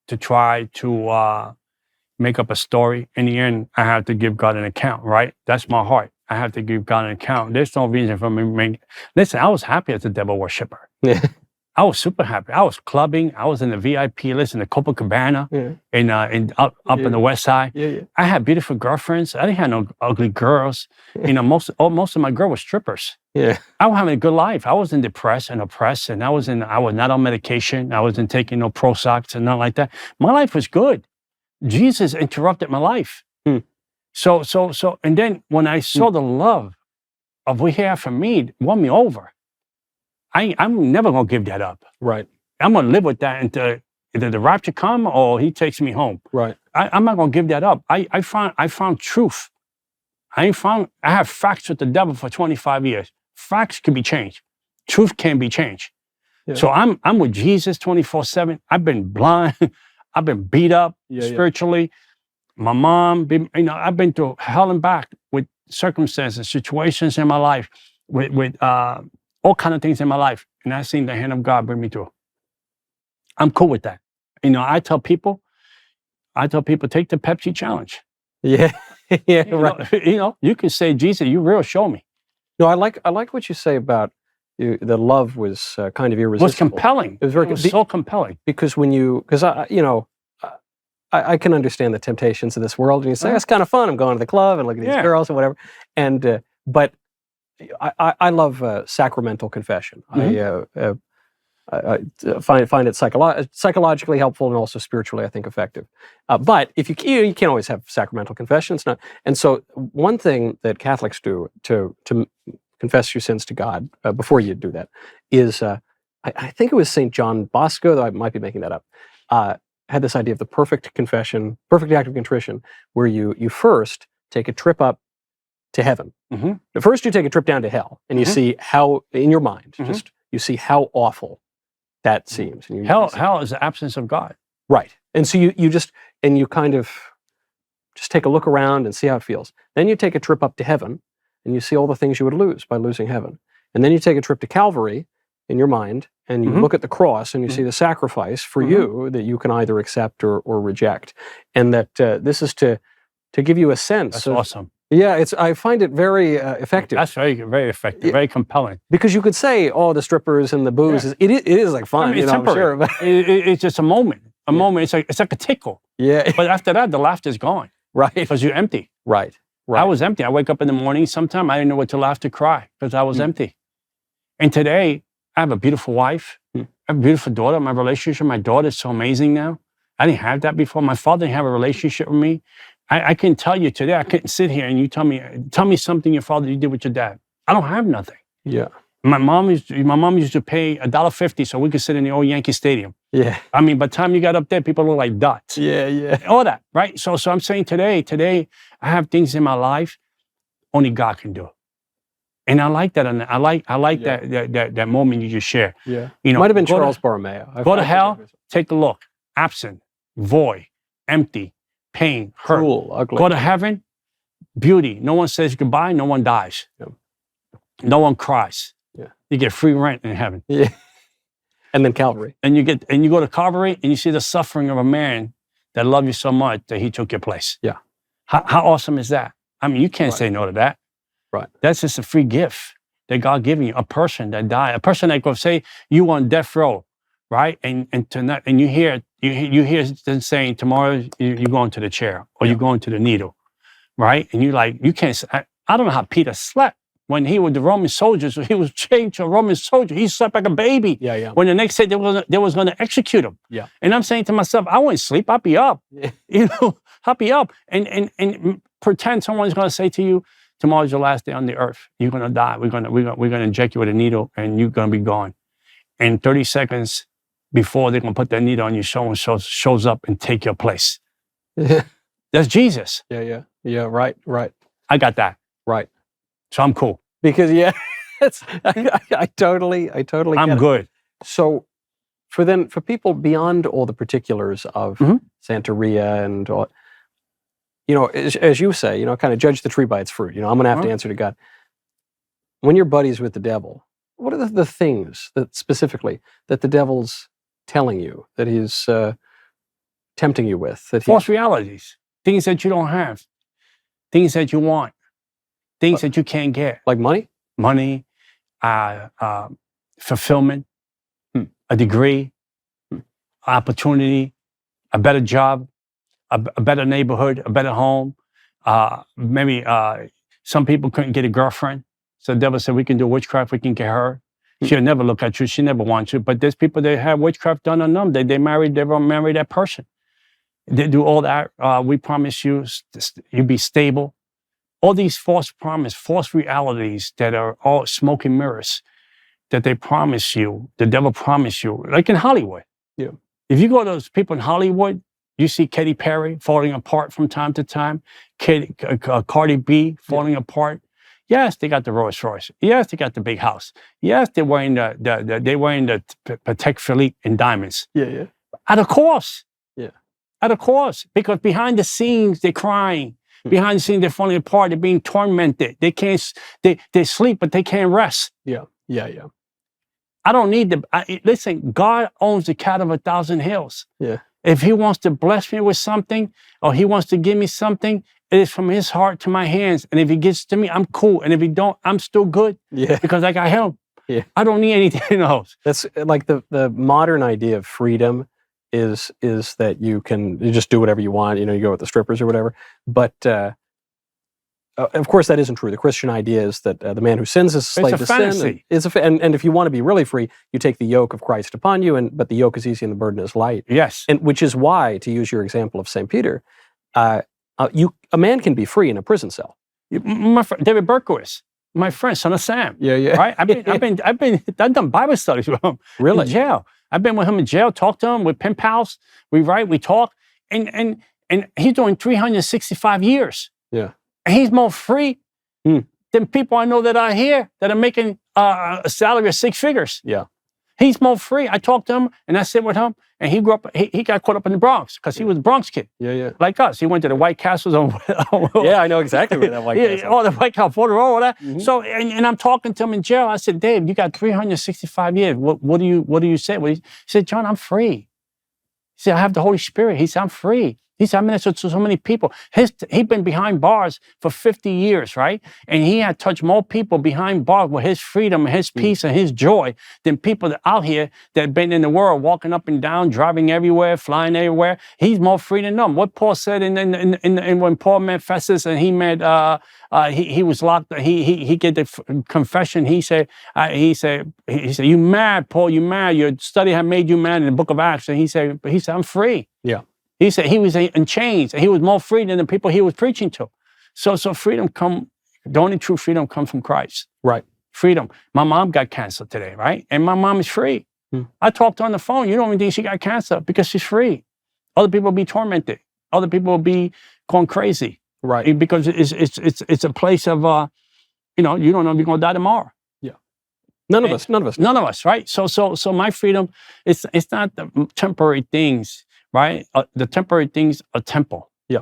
A: to try to make up a story, in the end, I have to give God an account, right? That's my heart. I have to give God an account. There's no reason for me. Listen, I was happy as a devil worshiper. Yeah. I was super happy. I was clubbing. I was in the VIP list in the Copacabana and up in the West Side. Yeah. I had beautiful girlfriends. I didn't have no ugly girls. Most of my girls were strippers. Yeah. I was having a good life. I wasn't depressed and oppressed, and I was not on medication. I wasn't taking no Prozacs and nothing like that. My life was good. Jesus interrupted my life. So, and then when I saw the love of what he had for me won me over. I'm never gonna give that up.
B: Right.
A: I'm gonna live with that until either the rapture come or he takes me home.
B: Right.
A: I'm not gonna give that up. I found truth. I have facts with the devil for 25 years. Facts can be changed. Truth can be changed.
B: Yeah.
A: So I'm with Jesus 24/7. I've been blind. I've been beat up spiritually. My mom, I've been through hell and back with circumstances, situations in my life, with all kind of things in my life, and I've seen the hand of God bring me through. I'm cool with that. I tell people, take the Pepsi challenge.
B: Yeah. Yeah. Right.
A: You can say, Jesus, you real, show me.
B: No, I like what you say about the love was kind of irresistible.
A: It was compelling. It was so compelling.
B: Because I can understand the temptations of this world, and you say, that's kind of fun. I'm going to the club and looking at these girls and whatever. And but I love sacramental confession.
A: Mm-hmm.
B: I find it psychologically helpful and also spiritually, I think, effective. But if you can't always have sacramental confession. It's not. And so one thing that Catholics do to confess your sins to God before you do that is, I think it was St. John Bosco, though I might be making that up, had this idea of the perfect confession, perfect act of contrition, where you first take a trip up to heaven. Mm-hmm. First you take a trip down to hell, and you see how, in your mind, you see how awful that seems. And
A: hell is the absence of God.
B: Right. And so you kind of just take a look around and see how it feels. Then you take a trip up to heaven, and you see all the things you would lose by losing heaven. And then you take a trip to Calvary in your mind, and you look at the cross, and you see the sacrifice for you that you can either accept or reject. And that this is to give you a sense.
A: That's awesome.
B: Yeah, I find it very effective.
A: That's very, very effective, very compelling.
B: Because you could say, "Oh, the strippers and the booze it is like fun."
A: It's temporary. I'm sure. It's just a moment. A moment. It's like a tickle.
B: Yeah.
A: But after that, the laughter's gone.
B: Right.
A: Because you're empty.
B: Right.
A: I was empty. I wake up in the morning. Sometime I didn't know what to laugh to cry because I was empty. And today, I have a beautiful wife. I have a beautiful daughter. My relationship with my daughter is so amazing now. I didn't have that before. My father didn't have a relationship with me. I can tell you today, I couldn't sit here and you tell me something your father you did with your dad. I don't have nothing.
B: Yeah.
A: My mom used to pay $1.50 so we could sit in the old Yankee Stadium.
B: Yeah.
A: I mean, by the time you got up there, people look like dots.
B: Yeah, yeah.
A: All that, right? So I'm saying today, I have things in my life only God can do. And I like that. And I like that moment you just shared.
B: Yeah. Might have been Charles Borromeo.
A: Go to hell, take a look. Absent, void, empty, pain, hurt.
B: Cruel, ugly.
A: Go to heaven, beauty. No one says goodbye, no one dies.
B: Yeah.
A: No one cries.
B: Yeah.
A: You get free rent in heaven.
B: Yeah. And then Calvary.
A: And you go to Calvary and you see the suffering of a man that loved you so much that he took your place.
B: Yeah.
A: How awesome is that? I mean, you can't say no to that.
B: Right.
A: That's just a free gift that God giving you. A person that died, a person that goes, say you on death row, right? And tonight, and you hear them saying tomorrow you're going to the chair or you're going to the needle, right? And you can't. I don't know how Peter slept when he was the Roman soldiers. He was changed to a Roman soldier. He slept like a baby.
B: Yeah, yeah.
A: When the next day they was going to execute him.
B: Yeah.
A: And I'm saying to myself, I wouldn't sleep. I'll be up.
B: Yeah.
A: I'll be up and pretend someone's going to say to you, tomorrow's your last day on the earth. You're going to die. We're going to inject you with a needle and you're going to be gone. And 30 seconds before they're going to put that needle on you, someone shows up and take your place.
B: Yeah.
A: That's Jesus.
B: Yeah, yeah. Yeah, right.
A: I got that.
B: Right.
A: So I'm cool.
B: Because, I totally
A: I'm
B: get
A: good.
B: It. So for people beyond all the particulars of Santeria and all, as you say, kind of judge the tree by its fruit. I'm going to have to answer to God. When you're buddies with the devil, what are the things that specifically that the devil's telling you, that he's tempting you with?
A: False realities, things that you don't have, things that you want, things that you can't get.
B: Like money?
A: Money, fulfillment, a degree, opportunity, a better job, a better neighborhood, a better home. Maybe some people couldn't get a girlfriend. So the devil said, we can do witchcraft, we can get her. She'll never look at you, she never wants you. But there's people that have witchcraft done on them. They won't marry that person. They do all that. We promise you, you'll be stable. all these false promises, false realities that are all smoke and mirrors that they promise you, the devil promised you, like in Hollywood.
B: Yeah.
A: If you go to those people in Hollywood, you see Katy Perry falling apart from time to time, Cardi B falling apart. Yes, they got the Rolls Royce. Yes, they got the big house. Yes, they're wearing the Patek Philippe in diamonds.
B: Yeah.
A: At a cost.
B: Yeah.
A: At a cost. Because behind the scenes, they're crying. Behind the scenes, they're falling apart. They're being tormented. They can't. They sleep, but they can't rest.
B: Yeah.
A: I don't need listen. God owns the cattle of 1,000 hills.
B: Yeah.
A: If He wants to bless me with something, or He wants to give me something, it is from His heart to my hands. And if He gets to me, I'm cool. And if He don't, I'm still good.
B: Yeah.
A: Because I got Him.
B: Yeah.
A: I don't need anything else.
B: That's like the modern idea of freedom is that you just do whatever you want. You go with the strippers or whatever. But of course, that isn't true. The Christian idea is that the man who sins is a slave to sin. And if you want to be really free, you take the yoke of Christ upon you. But the yoke is easy and the burden is light.
A: Yes.
B: And which is why, to use your example of St. Peter, a man can be free in a prison cell.
A: My friend David Berkowitz, my friend, son of Sam.
B: Yeah.
A: Right. I've done Bible studies with him.
B: Really?
A: In jail. I've been with him in jail. Talked to him with pen pals. We write. We talk. And he's doing 365 years.
B: Yeah.
A: And he's more free than people I know that are here that are making a salary of 6 figures.
B: Yeah.
A: He's more free. I talked to him and I sit with him, and he grew up. He got caught up in the Bronx because he was a Bronx kid.
B: Yeah.
A: Like us. He went to the White Castles on
B: Yeah, I know exactly where that White Castle.
A: all the White Castle, Florida, all that. Mm-hmm. So, and I'm talking to him in jail. I said, Dave, you got 365 years. What do you say? He said, John, I'm free. He said, I have the Holy Spirit. He said, I'm free. He said, I ministered to so many people. He'd been behind bars for 50 years, right? And he had touched more people behind bars with his freedom and his peace and his joy than people out here that have been in the world, walking up and down, driving everywhere, flying everywhere. He's more free than them. What Paul said in when Paul met Festus and he met, he was locked, he get the confession. He said, you mad, Paul, you mad. Your study had made you mad in the book of Acts. And he said, I'm free.
B: Yeah.
A: He said he was in chains, and he was more free than the people he was preaching to. So freedom the only true freedom comes from Christ.
B: Right.
A: Freedom. My mom got cancer today, right? And my mom is free. I talked to her on the phone. You don't even think she got cancer because she's free. Other people will be tormented. Other people will be going crazy.
B: Right.
A: Because it's a place of, you don't know if you're going to die tomorrow.
B: Yeah. None of us,
A: right? So my freedom, it's not the temporary things. Right? The temporary things are temple.
B: Yeah.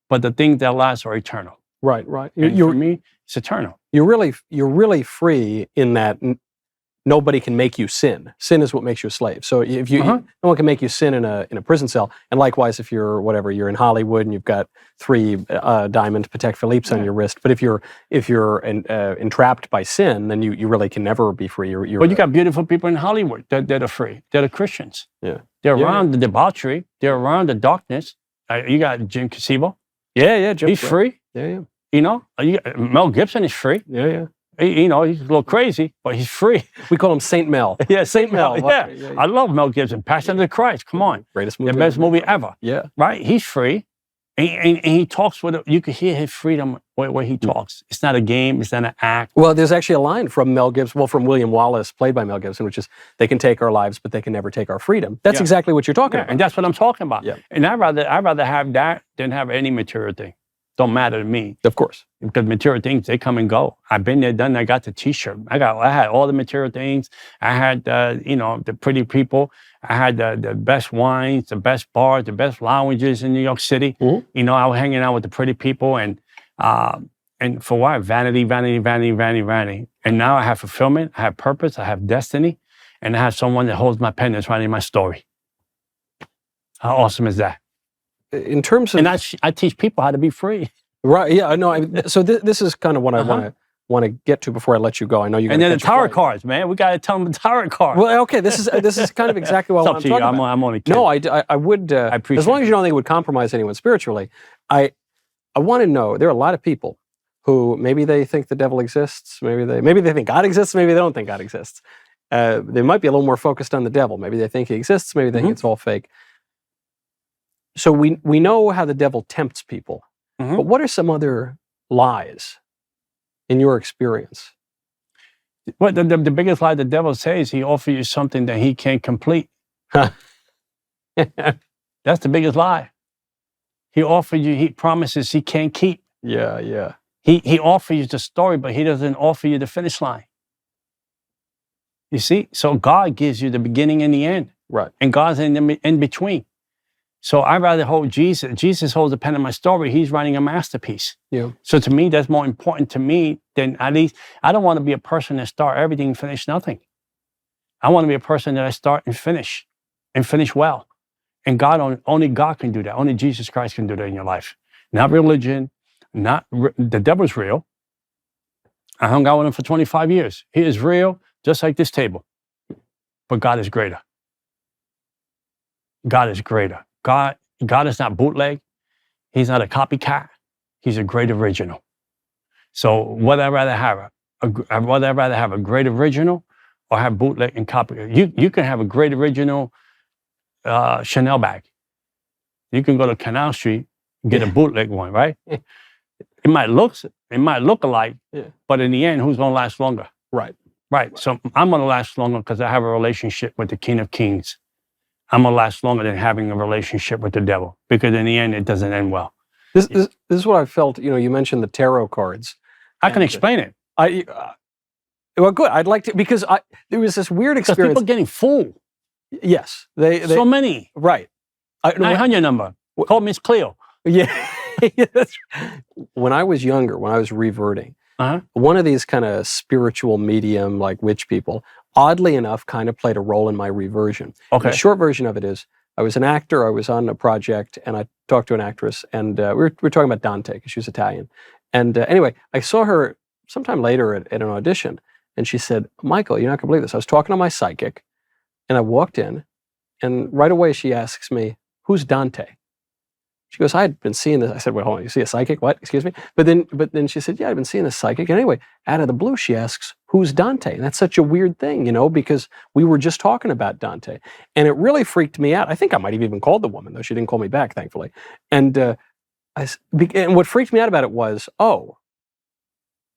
A: But the things that last are eternal.
B: Right.
A: For me, it's eternal.
B: You're really free in that nobody can make you sin. Sin is what makes you a slave. So if no one can make you sin in a prison cell. And likewise, if you're in Hollywood and you've got 3 diamond Patek Philippe's on your wrist. But if you're entrapped by sin, then you really can never be free.
A: But you got beautiful people in Hollywood that are free. That are Christians.
B: Yeah.
A: They're around the debauchery. They're around the darkness. You got Jim Casibo.
B: Yeah. Jim,
A: he's free.
B: Yeah.
A: Mel Gibson is free.
B: Yeah.
A: He's a little crazy, but he's free.
B: We call him Saint Mel.
A: Yeah, Saint Mel. Yeah. I love Mel Gibson. Passion of the Christ. Come on.
B: Greatest movie.
A: The best movie ever.
B: Yeah.
A: Right? He's free. And he talks with you can hear his freedom where he talks. It's not a game. It's not an act.
B: Well, there's actually a line from Mel Gibson, from William Wallace, played by Mel Gibson, which is, they can take our lives, but they can never take our freedom. That's exactly what you're talking about.
A: And that's what I'm talking about.
B: Yeah.
A: And I'd rather have that than have any material thing. Don't matter to me.
B: Of course.
A: Because material things, they come and go. I've been there, done. I got the T-shirt. I had all the material things. I had, the pretty people. I had the best wines, the best bars, the best lounges in New York City. Mm-hmm. I was hanging out with the pretty people, and for what? Vanity. And now I have fulfillment. I have purpose. I have destiny, and I have someone that holds my pen that's writing my story. How awesome is that?
B: In terms of,
A: and I teach people how to be free.
B: Right? Yeah. No. So this is kind of what I want to get to before I let you go. I know you.
A: And then the tarot cards, man. We got to tell them the tarot cards.
B: Well, okay. This is kind of exactly what I'm talking about.
A: I'm only kidding.
B: No, I would. I appreciate. As long as you don't think it would compromise anyone spiritually, I want to know. There are a lot of people who maybe they think the devil exists. Maybe they think God exists. Maybe they don't think God exists. They might be a little more focused on the devil. Maybe they think he exists. Maybe they think it's all fake. So we know how the devil tempts people. Mm-hmm. But what are some other lies in your experience?
A: Well, the biggest lie the devil says, he offers you something that he can't complete. That's the biggest lie. He promises he can't keep.
B: Yeah.
A: He offers you the story, but he doesn't offer you the finish line. You see? So God gives you the beginning and the end.
B: Right.
A: And God's in between. So I'd rather hold Jesus. Jesus holds the pen of my story. He's writing a masterpiece.
B: Yeah.
A: So to me, that's more important to me than, at least, I don't want to be a person that start everything and finish nothing. I want to be a person that I start and finish well. And only God can do that. Only Jesus Christ can do that in your life. Not religion, the devil's real. I hung out with him for 25 years. He is real, just like this table. But God is greater. God is greater. God is not bootleg. He's not a copycat. He's a great original. So would I rather have a great original or have bootleg and copy? You can have a great original Chanel bag. You can go to Canal Street and get a bootleg one, right? It might look alike, but in the end, who's going to last longer?
B: Right.
A: So I'm going to last longer because I have a relationship with the King of Kings. I'm going to last longer than having a relationship with the devil, because in the end, it doesn't end well.
B: This is what I felt. You mentioned the tarot cards.
A: I can explain it.
B: Well, good. I'd like to, because there was this weird
A: Because
B: experience.
A: people getting fooled.
B: Yes, they
A: So many.
B: right.
A: I had your number. Call Miss Cleo.
B: Yeah. When I was younger, when I was reverting, one of these kind of spiritual medium, like witch people, oddly enough, kind of played a role in my reversion.
A: Okay.
B: The short version of it is, I was an actor, I was on a project, and I talked to an actress, and we were talking about Dante, because she was Italian. And anyway, I saw her sometime later at an audition, and she said, "Michael, you're not going to believe this. I was talking to my psychic, and I walked in, and right away she asks me, 'Who's Dante?' She goes, 'I had been seeing this.' I said, 'Wait, hold on, you see a psychic? What? Excuse me?' But then she said, 'Yeah, I've been seeing this psychic.' And anyway, out of the blue, she asks, 'Who's Dante?' And that's such a weird thing, because we were just talking about Dante. And it really freaked me out. I think I might have even called the woman, though she didn't call me back, thankfully. And what freaked me out about it was,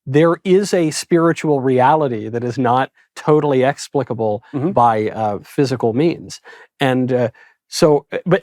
B: there is a spiritual reality that is not totally explicable by physical means. And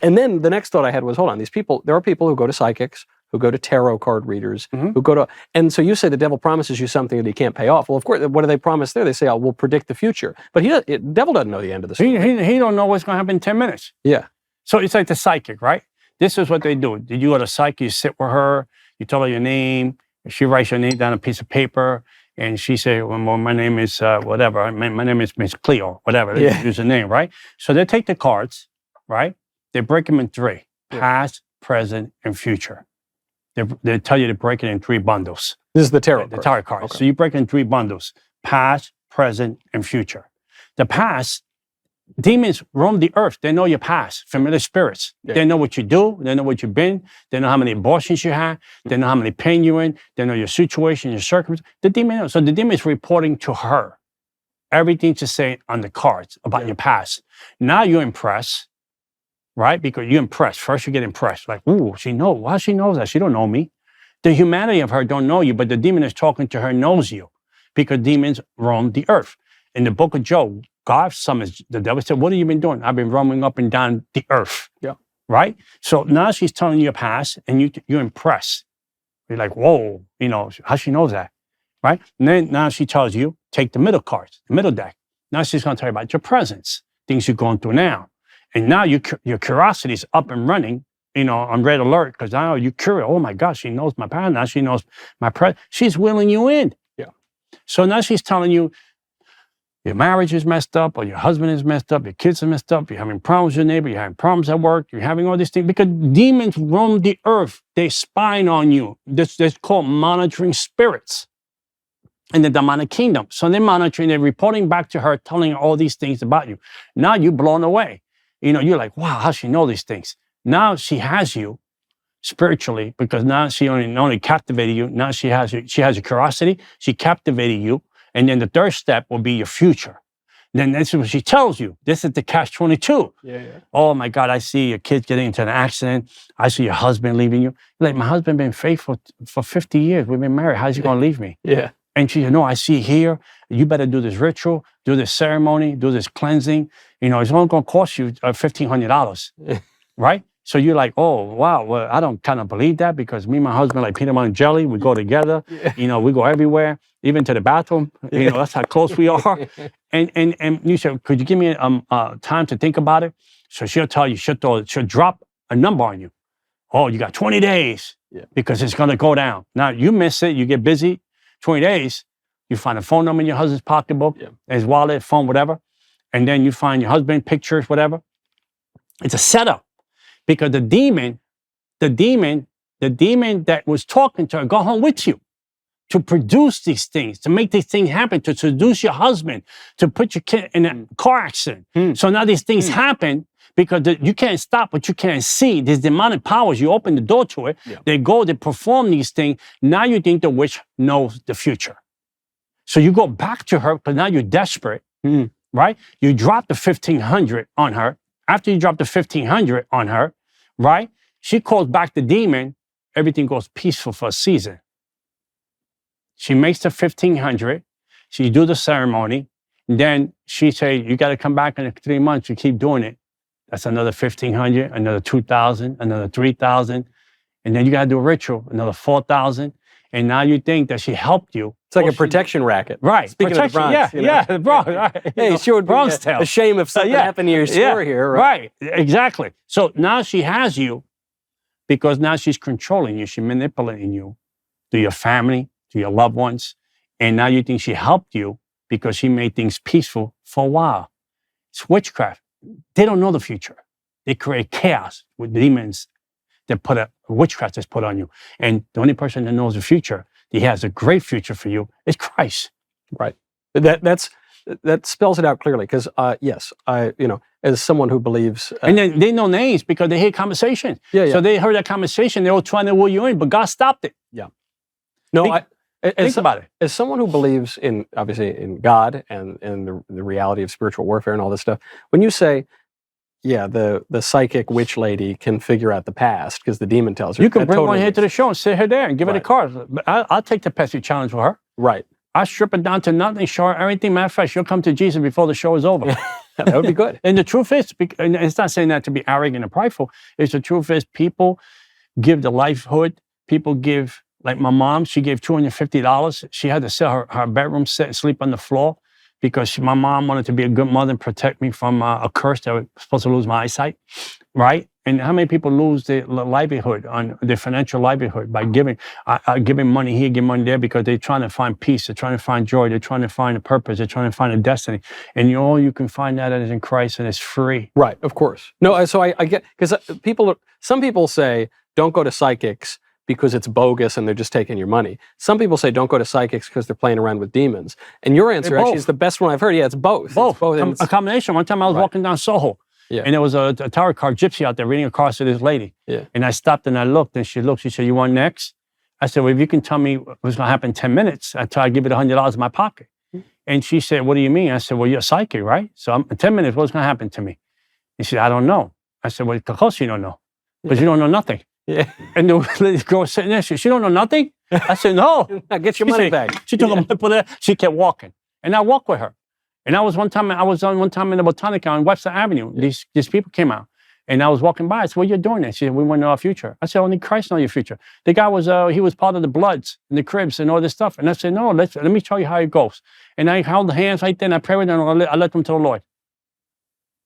B: and then the next thought I had was, hold on, there are people who go to psychics, who go to tarot card readers, who go to, and so you say the devil promises you something that he can't pay off. Well, of course, what do they promise there? They say, we'll predict the future. But the devil doesn't know the end of the story.
A: He don't know what's going to happen in 10 minutes.
B: Yeah.
A: So it's like the psychic, right? This is what they do. Did you go to psychic, you sit with her, you tell her your name, she writes your name down on a piece of paper, and she say, well, my name is whatever. My name is Miss Cleo, whatever. They use a name, right? So they take the cards, right? They break them in three: past, present, and future. They tell you to break it in three bundles.
B: This is the tarot
A: cards. The tarot cards.
B: Okay.
A: So you break it in three bundles: past, present, and future. The past, demons roam the earth. They know your past, familiar spirits. Yeah. They know what you do. They know what you've been. They know how many abortions you had. They know how many pain you're in. They know your situation, your circumstances. The demon knows. So the demon is reporting to her everything to say on the cards about your past. Now you impress, right? Because you impress. First you get impressed. Like, ooh, she knows. Why she knows that? She don't know me. The humanity of her don't know you, but the demon is talking to her knows you, because demons roam the earth. In the book of Job, God summons the devil. Said, "What have you been doing?" "I've been roaming up and down the earth."
B: Yeah.
A: Right? So now she's telling you your past, and you're impressed. You're like, whoa, how she knows that, right? And then now she tells you, take the middle cards, the middle deck. Now she's going to tell you about your presence, things you're going through now. And now your curiosity is up and running, on red alert, because now you're curious. Oh my gosh, she knows my past. Now she knows my present. She's wheeling you in.
B: Yeah.
A: So now she's telling you, your marriage is messed up, or your husband is messed up, your kids are messed up, you're having problems with your neighbor, you're having problems at work, you're having all these things, because demons roam the earth. They spying on you. This called monitoring spirits in the demonic kingdom. So they're monitoring, they're reporting back to her, telling her all these things about you. Now you're blown away. You're like, wow, how she know these things? Now she has you spiritually, because now she only captivated you. Now she has your curiosity. She captivated you. And then the third step will be your future. then this is what she tells you. This is the catch-22.
B: Yeah.
A: Oh my God, I see your kids getting into an accident. I see your husband leaving you. Like, my husband been faithful for 50 years. We've been married. How's he going to leave me?
B: Yeah.
A: And she said, no, I see here. You better do this ritual, do this ceremony, do this cleansing. It's only going to cost you $1,500, right? So you're like, oh, wow, well, I don't kind of believe that because me and my husband like peanut butter and jelly. We go together, we go everywhere, even to the bathroom. That's how close we are. And you said, could you give me time to think about it? So she'll tell you, she'll drop a number on you. Oh, you got 20 days because it's going to go down. Now, you miss it, you get busy, 20 days, you find a phone number in your husband's pocketbook, his wallet, phone, whatever, and then you find your husband, pictures, whatever. It's a setup. Because the demon that was talking to her, go home with you to produce these things, to make these things happen, to seduce your husband, to put your kid in a car accident. So now these things happen because you can't stop what you can't see. These demonic powers, you open the door to it, they go, they perform these things. Now you think the witch knows the future. So you go back to her because now you're desperate, right? You drop the $1,500 on her. After you drop the $1,500 on her, right? She calls back the demon. Everything goes peaceful for a season. She makes the $1,500. She do the ceremony. And then she say, you got to come back in 3 months. You keep doing it. That's another $1,500, another $2,000, another $3,000. And then you got to do a ritual, another $4,000. And now you think that she helped you.
B: It's like a protection racket.
A: Right.
B: Speaking of the Bronx.
A: The Bronx. Right.
B: Hey, it sure would be a shame if something happened to your store here.
A: Right. Exactly. So now she has you because now she's controlling you. She's manipulating you to your family, to your loved ones. And now you think she helped you because she made things peaceful for a while. It's witchcraft. They don't know the future. They create chaos with demons that put a witchcraft that's put on you. And the only person that knows the future, he has a great future for you, is Christ.
B: Right. That spells it out clearly. Because yes, as someone who believes,
A: and then they know names because they hear conversations. So they heard that conversation. They were trying to woo you in, but God stopped it.
B: Yeah. No,
A: think about it.
B: As someone who believes obviously in God and the reality of spiritual warfare and all this stuff, when you say, the psychic witch lady can figure out the past because the demon tells her.
A: You can bring one here to the show and sit her there and give her the cards. I'll take the Pepsi challenge with her.
B: Right.
A: I'll strip her down to nothing, show her everything. Matter of fact, she'll come to Jesus before the show is over.
B: That would be good.
A: And the truth is, and it's not saying that to be arrogant and prideful. The truth is, people give the lifehood. People give, like my mom, she gave $250. She had to sell her bedroom set and sleep on the floor because my mom wanted to be a good mother and protect me from a curse that was supposed to lose my eyesight, right? And how many people lose their livelihood, on their financial livelihood by giving money here, giving money there because they're trying to find peace, they're trying to find joy, they're trying to find a purpose, they're trying to find a destiny. And all you can find that is in Christ, and it's free.
B: Right, of course. No, so I get, because some people say, don't go to psychics because it's bogus and they're just taking your money. Some people say don't go to psychics because they're playing around with demons. And your answer actually is the best one I've heard. Yeah, it's both.
A: Both. A combination. One time I was walking down Soho, and there was a tarot card gypsy out there reading a card to this lady. And I stopped and I looked, and she looked. She said, "You want next?" I said, "Well, if you can tell me what's going to happen in 10 minutes, until I give it $100 in my pocket." And she said, "What do you mean?" I said, "Well, you're a psychic, right? So in 10 minutes, what's going to happen to me?" And she said, "I don't know." I said, "Well, of course you don't know, because you don't know nothing." And the girl was sitting there, she don't know nothing? I said, "No."
B: Get your money back.
A: She took a money for that. She kept walking. And I walked with her. And I was one time in the Botanica on Webster Avenue. These people came out. And I was walking by. I said, "What are you doing there?" She said, "We want to know our future." I said, "Only Christ knows your future." The guy was, he was part of the Bloods and the Cribs and all this stuff. And I said, "No, let me show you how it goes." And I held the hands right there and I prayed with them and I led them to the Lord.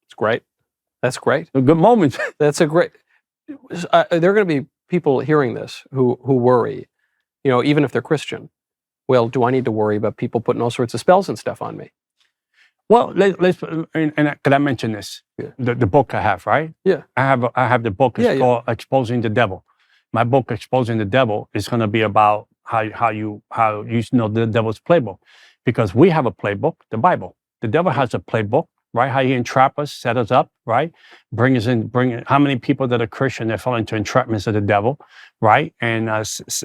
B: It's great. That's great.
A: A good moment.
B: That's a great... there are going to be people hearing this who worry, even if they're Christian. Well, do I need to worry about people putting all sorts of spells and stuff on me?
A: Well, could I mention this? The book I have, right?
B: Yeah.
A: I have the book. It's called Exposing the Devil. My book, Exposing the Devil, is going to be about how you know the devil's playbook, because we have a playbook, the Bible. The devil has a playbook, right? How he entrap us, set us up, right? Bring how many people that are Christian that fall into entrapments of the devil, right? And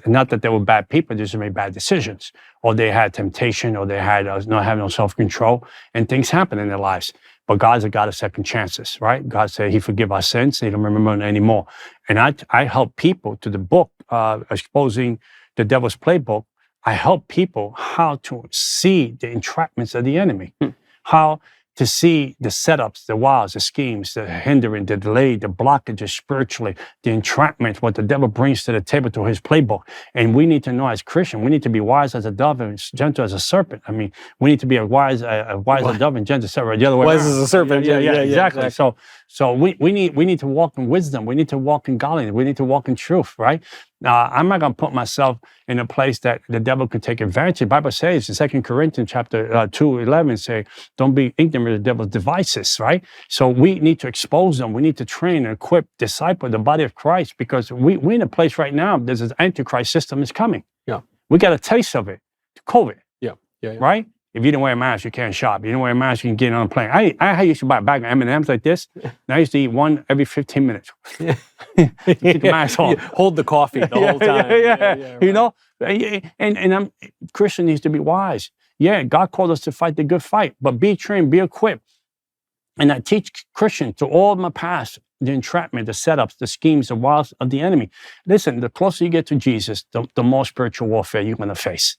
A: not that they were bad people, they just made bad decisions, or they had temptation, or they had not having no self-control, and things happen in their lives. But God's a God of second chances, right? God said he forgive our sins, he don't remember them anymore. And I help people to the book, Exposing the Devil's Playbook. I help people how to see the entrapments of the enemy, how to see the setups, the wiles, the schemes, the hindering, the delay, the blockages spiritually, the entrapment, what the devil brings to the table to his playbook. And we need to know as Christians, we need to be wise as a dove and gentle as a serpent. I mean, we need to be a wise as a dove and gentle as a serpent. The other way
B: Wise
A: around.
B: as a serpent. Yeah,
A: exactly. So we need to walk in wisdom. We need to walk in godliness. We need to walk in truth, right? I'm not going to put myself in a place that the devil could take advantage. The Bible says in 2 Corinthians chapter 2:11, say, don't be ignorant of the devil's devices, right? So we need to expose them. We need to train and equip, disciple the body of Christ, because we're in a place right now, there's an antichrist system is coming.
B: Yeah.
A: We got a taste of it, COVID,
B: Yeah.
A: right? If you didn't wear a mask, you can't shop. You didn't wear a mask, you can get on a plane. I used to buy a bag of M&Ms like this, and I used to eat one every 15 minutes. Keep the mask on.
B: Hold the coffee the whole time.
A: Right. You know, and Christian needs to be wise. Yeah, God called us to fight the good fight, but be trained, be equipped. And I teach Christians to all of my past, the entrapment, the setups, the schemes, the wiles of the enemy. Listen, the closer you get to Jesus, the more spiritual warfare you're going to face.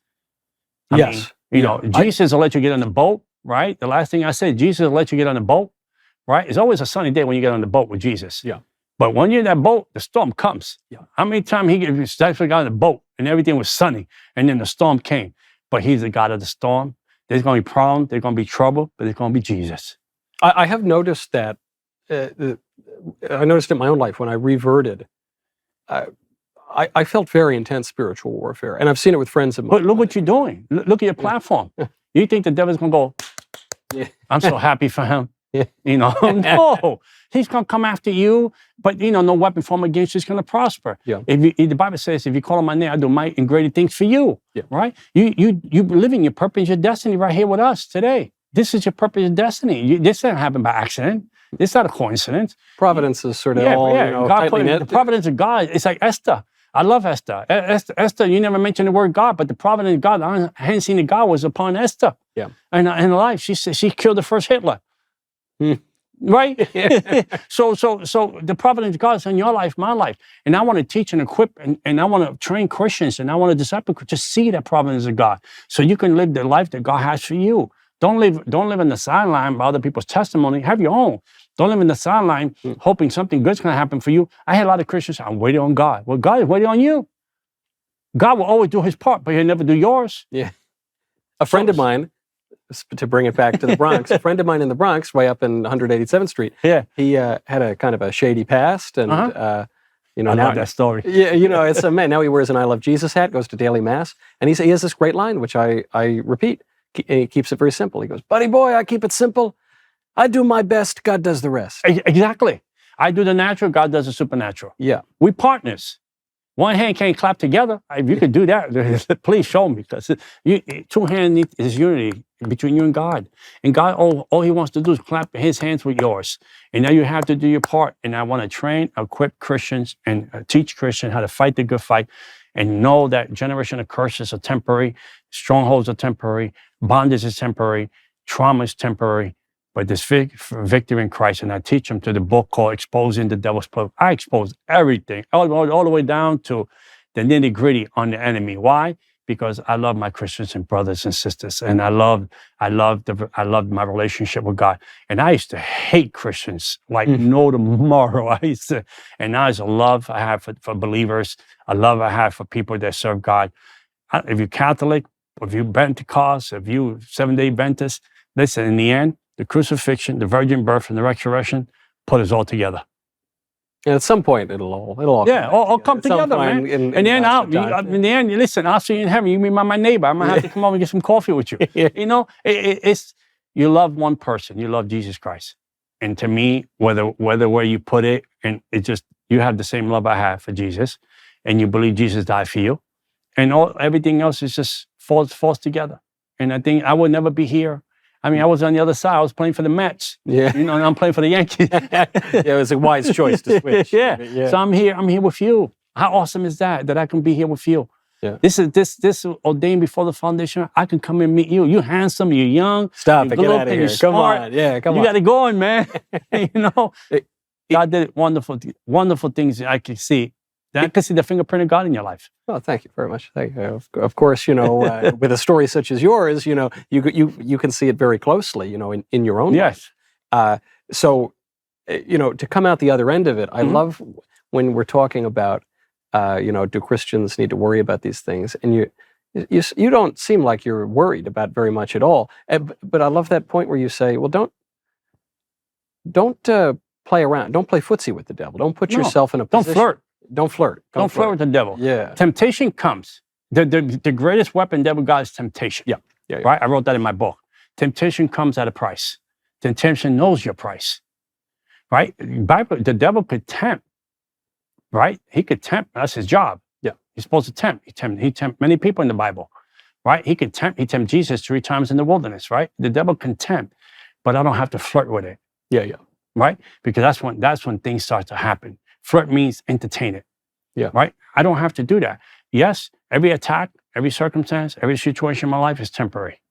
A: I mean, you know, Jesus will let you get on the boat, right? The last thing I said, Jesus will let you get on the boat, right? It's always a sunny day when you get on the boat with Jesus.
B: Yeah.
A: But when you're in that boat, the storm comes.
B: Yeah.
A: How many times he got on the boat and everything was sunny, and then the storm came? But he's the God of the storm. There's going to be problems, there's going to be trouble, but there's going to be Jesus.
B: I have noticed that. I noticed it in my own life when I reverted. I felt very intense spiritual warfare, and I've seen it with friends of mine.
A: But look what you're doing. Look at your platform. You think the devil's going to go, I'm so happy for him. You know, no, he's going to come after you, but you know, no weapon formed against you is going to prosper.
B: Yeah.
A: The Bible says, if you call on my name, I do mighty and greater things for you. Yeah. Right? You living your purpose, your destiny right here with us today. This is your purpose and destiny. This didn't happen by accident. It's not a coincidence.
B: Providence is sort of all, you know, tightly knit.
A: The providence of God. It's like Esther. I love Esther. Esther, you never mentioned the word God, but the providence of God, the hand seen of God was upon Esther.
B: Yeah.
A: And in her life, she killed the first Hitler. Right? So the providence of God is in your life, my life. And I want to teach and equip, and I want to train Christians, and I want to disciple to see that providence of God, so you can live the life that God has for you. Don't live in the sideline by other people's testimony. Have your own. Don't live in the sideline hoping something good's going to happen for you. I had a lot of Christians say, I'm waiting on God. Well, God is waiting on you. God will always do his part, but he'll never do yours.
B: Yeah. A friend of mine, to bring it back to the Bronx, a friend of mine in the Bronx, way up in 187th Street, he had a kind of a shady past, and you know,
A: I
B: now
A: love that story.
B: Yeah, you know, it's a man. Now he wears an I Love Jesus hat, goes to daily mass, and he has this great line, which I repeat. And he keeps it very simple. He goes, buddy boy, I keep it simple. I do my best, God does the rest.
A: Exactly. I do the natural, God does the supernatural.
B: Yeah.
A: We partners. One hand can't clap together. If you could do that, please show me, because two hands is unity between you and God. And God, all he wants to do is clap his hands with yours. And now you have to do your part. And I want to train, equip Christians, and teach Christians how to fight the good fight, and know that generation of curses are temporary, strongholds are temporary, bondage is temporary, trauma is temporary, but there's victory in Christ. And I teach them to the book called Exposing the Devil's Playbook. I expose everything, all the way down to the nitty gritty on the enemy. Why? Because I love my Christians and brothers and sisters, and I love my relationship with God. And I used to hate Christians like no tomorrow. And now it's a love I have for believers, a love I have for people that serve God. If you're Catholic, if you're Pentecost, if you Seventh-day Adventist, listen, in the end, the crucifixion, the virgin birth, and the resurrection put us all together.
B: And at some point, it'll all
A: come together, man. In the end, listen, I'll see you in heaven. You meet my neighbor. I'm gonna have to come over and get some coffee with you. You know, it's you love one person. You love Jesus Christ. And to me, whether where you put it, and it just, you have the same love I have for Jesus, and you believe Jesus died for you, and everything else is just falls together. And I think I would never be here. I mean, I was on the other side. I was playing for the Mets.
B: Yeah.
A: You know, and I'm playing for the Yankees.
B: Yeah, it was a wise choice to switch.
A: Yeah. So I'm here with you. How awesome is that I can be here with you?
B: Yeah.
A: This is ordained before the foundation. I can come and meet you. You're handsome, you're young.
B: Stop it,
A: you're
B: get
A: good
B: out of
A: looking,
B: here.
A: you're
B: Come
A: smart.
B: on. Yeah, come
A: you
B: on.
A: got it going, man. You know? God did wonderful things I can see. I can see the fingerprint of God in your life.
B: Well, thank you very much. Thank you. Of course, you know, with a story such as yours, you know, you can see it very closely, you know, in your own
A: Yes.
B: life. So, you know, to come out the other end of it, I love when we're talking about, you know, do Christians need to worry about these things? And you don't seem like you're worried about very much at all. But I love that point where you say, well, don't play around. Don't play footsie with the devil. Don't put yourself in a position.
A: Don't flirt.
B: Don't flirt.
A: Don't flirt with the devil.
B: Yeah.
A: Temptation comes. The greatest weapon devil got is temptation.
B: Yeah.
A: Right? I wrote that in my book. Temptation comes at a price. Temptation knows your price. Right? The devil could tempt. Right? He could tempt. That's his job.
B: Yeah.
A: He's supposed to tempt. He tempt many people in the Bible. Right? He could tempt. He tempted Jesus 3 times in the wilderness. Right? The devil can tempt, but I don't have to flirt with it.
B: Yeah.
A: Right? Because that's when things start to happen. Flirt means entertain it.
B: Yeah.
A: Right? I don't have to do that. Yes, every attack, every circumstance, every situation in my life is temporary.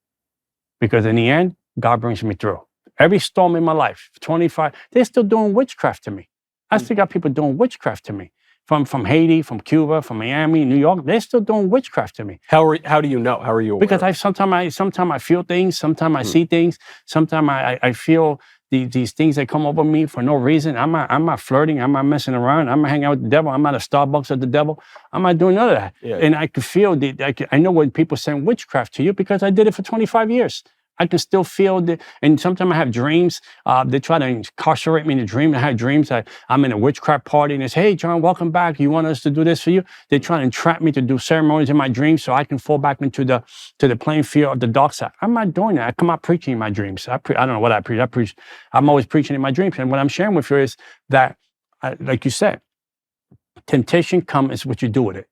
A: Because in the end, God brings me through. Every storm in my life, 25, they're still doing witchcraft to me. I still got people doing witchcraft to me. From Haiti, from Cuba, from Miami, New York, they're still doing witchcraft to me.
B: How do you know? How are you aware?
A: Because sometimes I feel things, sometimes I see things, sometimes I feel these things that come over me for no reason. I'm not flirting. I'm not messing around. I'm not hanging out with the devil. I'm not a Starbucks with the devil. I'm not doing none of that.
B: Yeah.
A: And I can feel I know when people send witchcraft to you because I did it for 25 years. I can still feel and sometimes I have dreams. They try to incarcerate me in a dream. I have dreams that I'm in a witchcraft party and they say, hey, John, welcome back. You want us to do this for you? They try to entrap me to do ceremonies in my dreams so I can fall back into the playing field of the dark side. I'm not doing that. I come out preaching in my dreams. I don't know what I preach. I'm always preaching in my dreams. And what I'm sharing with you is that, like you said, temptation comes is what you do with it.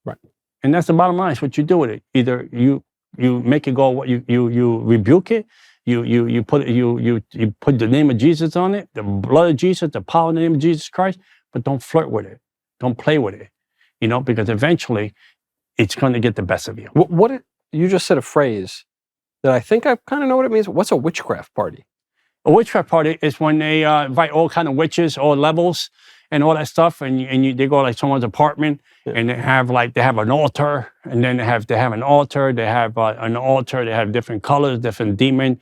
B: Right.
A: And that's the bottom line. It's what you do with it. Either you make it go. You rebuke it. You put the name of Jesus on it, the blood of Jesus, the power in the name of Jesus Christ. But don't flirt with it. Don't play with it. You know, because eventually, it's going to get the best of you.
B: You just said a phrase that I think I kind of know what it means. What's a witchcraft party?
A: A witchcraft party is when they invite all kind of witches, all levels, and all that stuff, and they go like someone's apartment, and they have an altar, and then they have an altar. They have an altar. They have different colors, different demon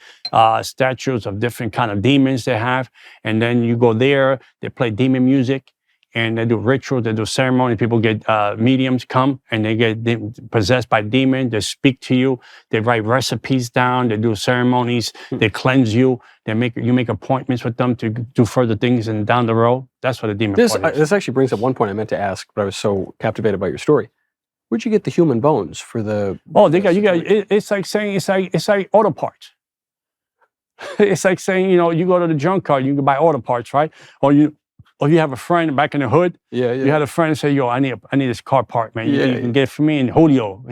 A: statues of different kind of demons they have, and then you go there. They play demon music, and they do rituals. They do ceremony. People get mediums come, and they get possessed by demons. They speak to you. They write recipes down. They do ceremonies. They cleanse you. You make appointments with them to do further things, and down the road, that's what a demon party is.
B: This actually brings up one point I meant to ask, but I was so captivated by your story. Where'd you get the human bones for the?
A: Oh, it's like saying it's like auto parts. It's like saying, you know, you go to the junkyard, you can buy auto parts, right? Or you have a friend back in the hood.
B: Yeah.
A: You had a friend say, "Yo, I need this car part, man. You can get it for me." And Julio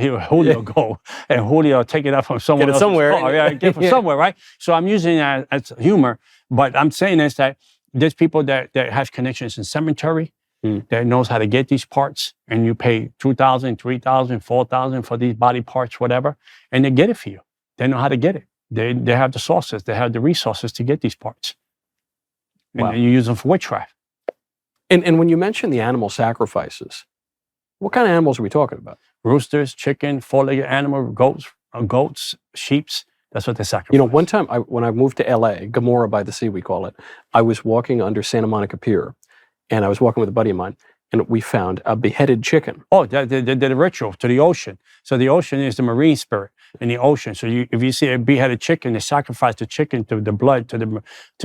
A: go, and Julio take it up from someone else's
B: somewhere.
A: car. Yeah, get it from somewhere, right? So I'm using that as humor, but I'm saying is that there's people that have connections in cemetery that knows how to get these parts, and you pay $2,000, $3,000, $4,000 for these body parts, whatever, and they get it for you. They know how to get it. They have the sources. They have the resources to get these parts, and then you use them for witchcraft.
B: And when you mention the animal sacrifices, what kind of animals are we talking about?
A: Roosters, chicken, four-legged animal, goats, sheeps. That's what they sacrifice.
B: You know, one time when I moved to L.A., Gomorrah by the Sea, we call it, I was walking under Santa Monica Pier, and I was walking with a buddy of mine, and we found a beheaded chicken.
A: Oh, they did a ritual to the ocean. So the ocean is the marine spirit in the ocean. So if you see a beheaded chicken, they sacrifice the chicken to the blood, to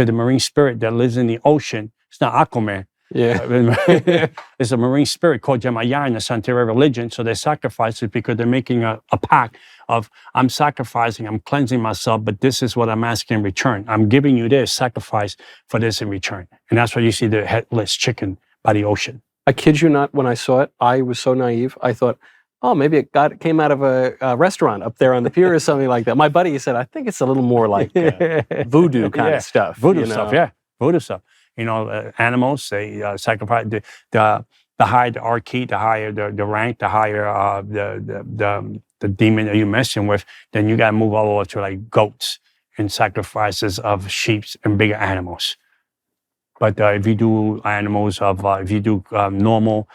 A: the marine spirit that lives in the ocean. It's not Aquaman.
B: Yeah.
A: It's a marine spirit called Jemaya in the Santeria religion. So they sacrifice it because they're making a pact of, I'm sacrificing, I'm cleansing myself, but this is what I'm asking in return. I'm giving you this sacrifice for this in return. And that's why you see the headless chicken by the ocean.
B: I kid you not, when I saw it, I was so naive. I thought, oh, maybe it came out of a restaurant up there on the pier or something like that. My buddy said, I think it's a little more like voodoo kind of stuff.
A: Voodoo stuff, yeah. Voodoo stuff. Animals, they sacrifice the higher the archy, the higher the rank, the higher the demon that you're messing with, then you got to move all over to like goats and sacrifices of sheep and bigger animals. But if you do animals if you do normal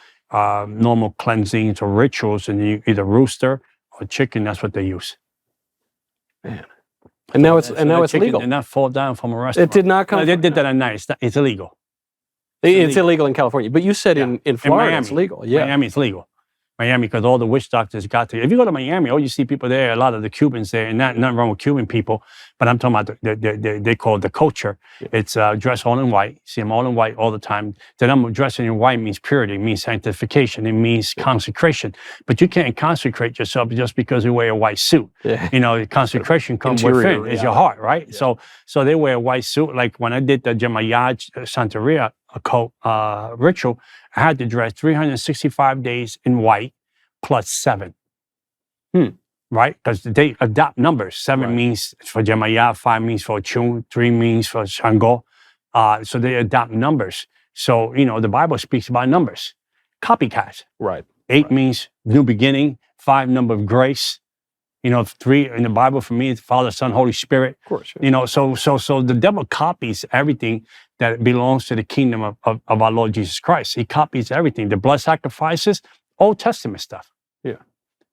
A: cleansings or rituals, and you either rooster or chicken, that's what they use.
B: Man. And now it's legal.
A: Did not fall down from a restaurant.
B: It did not come.
A: No, they did that at night. It's illegal.
B: It's illegal in California, but you said in Florida
A: Miami,
B: it's legal. Yeah,
A: Miami it's legal. Miami, because all the witch doctors got to. If you go to Miami, you see people there. A lot of the Cubans there, and nothing wrong with Cuban people, but I'm talking about they call it the culture. Yeah. It's dressed all in white. See them all in white all the time. The number dressing in white means purity, it means sanctification, it means consecration. But you can't consecrate yourself just because you wear a white suit. Yeah. Consecration comes within. It's your heart, right? Yeah. So they wear a white suit. Like when I did the Jemayah Santeria occult ritual, I had to dress 365 days in white plus 7. Right? Because they adopt numbers. 7 means for Jemayah, 5 means for Chun, 3 means for Shango. So they adopt numbers. So, the Bible speaks about numbers. Copycats.
B: Right.
A: 8 means new beginning. 5, number of grace. 3 in the Bible for me is Father, Son, Holy Spirit.
B: Of course. Yeah.
A: So the devil copies everything that belongs to the kingdom of our Lord Jesus Christ. He copies everything. The blood sacrifices, Old Testament stuff.
B: Yeah.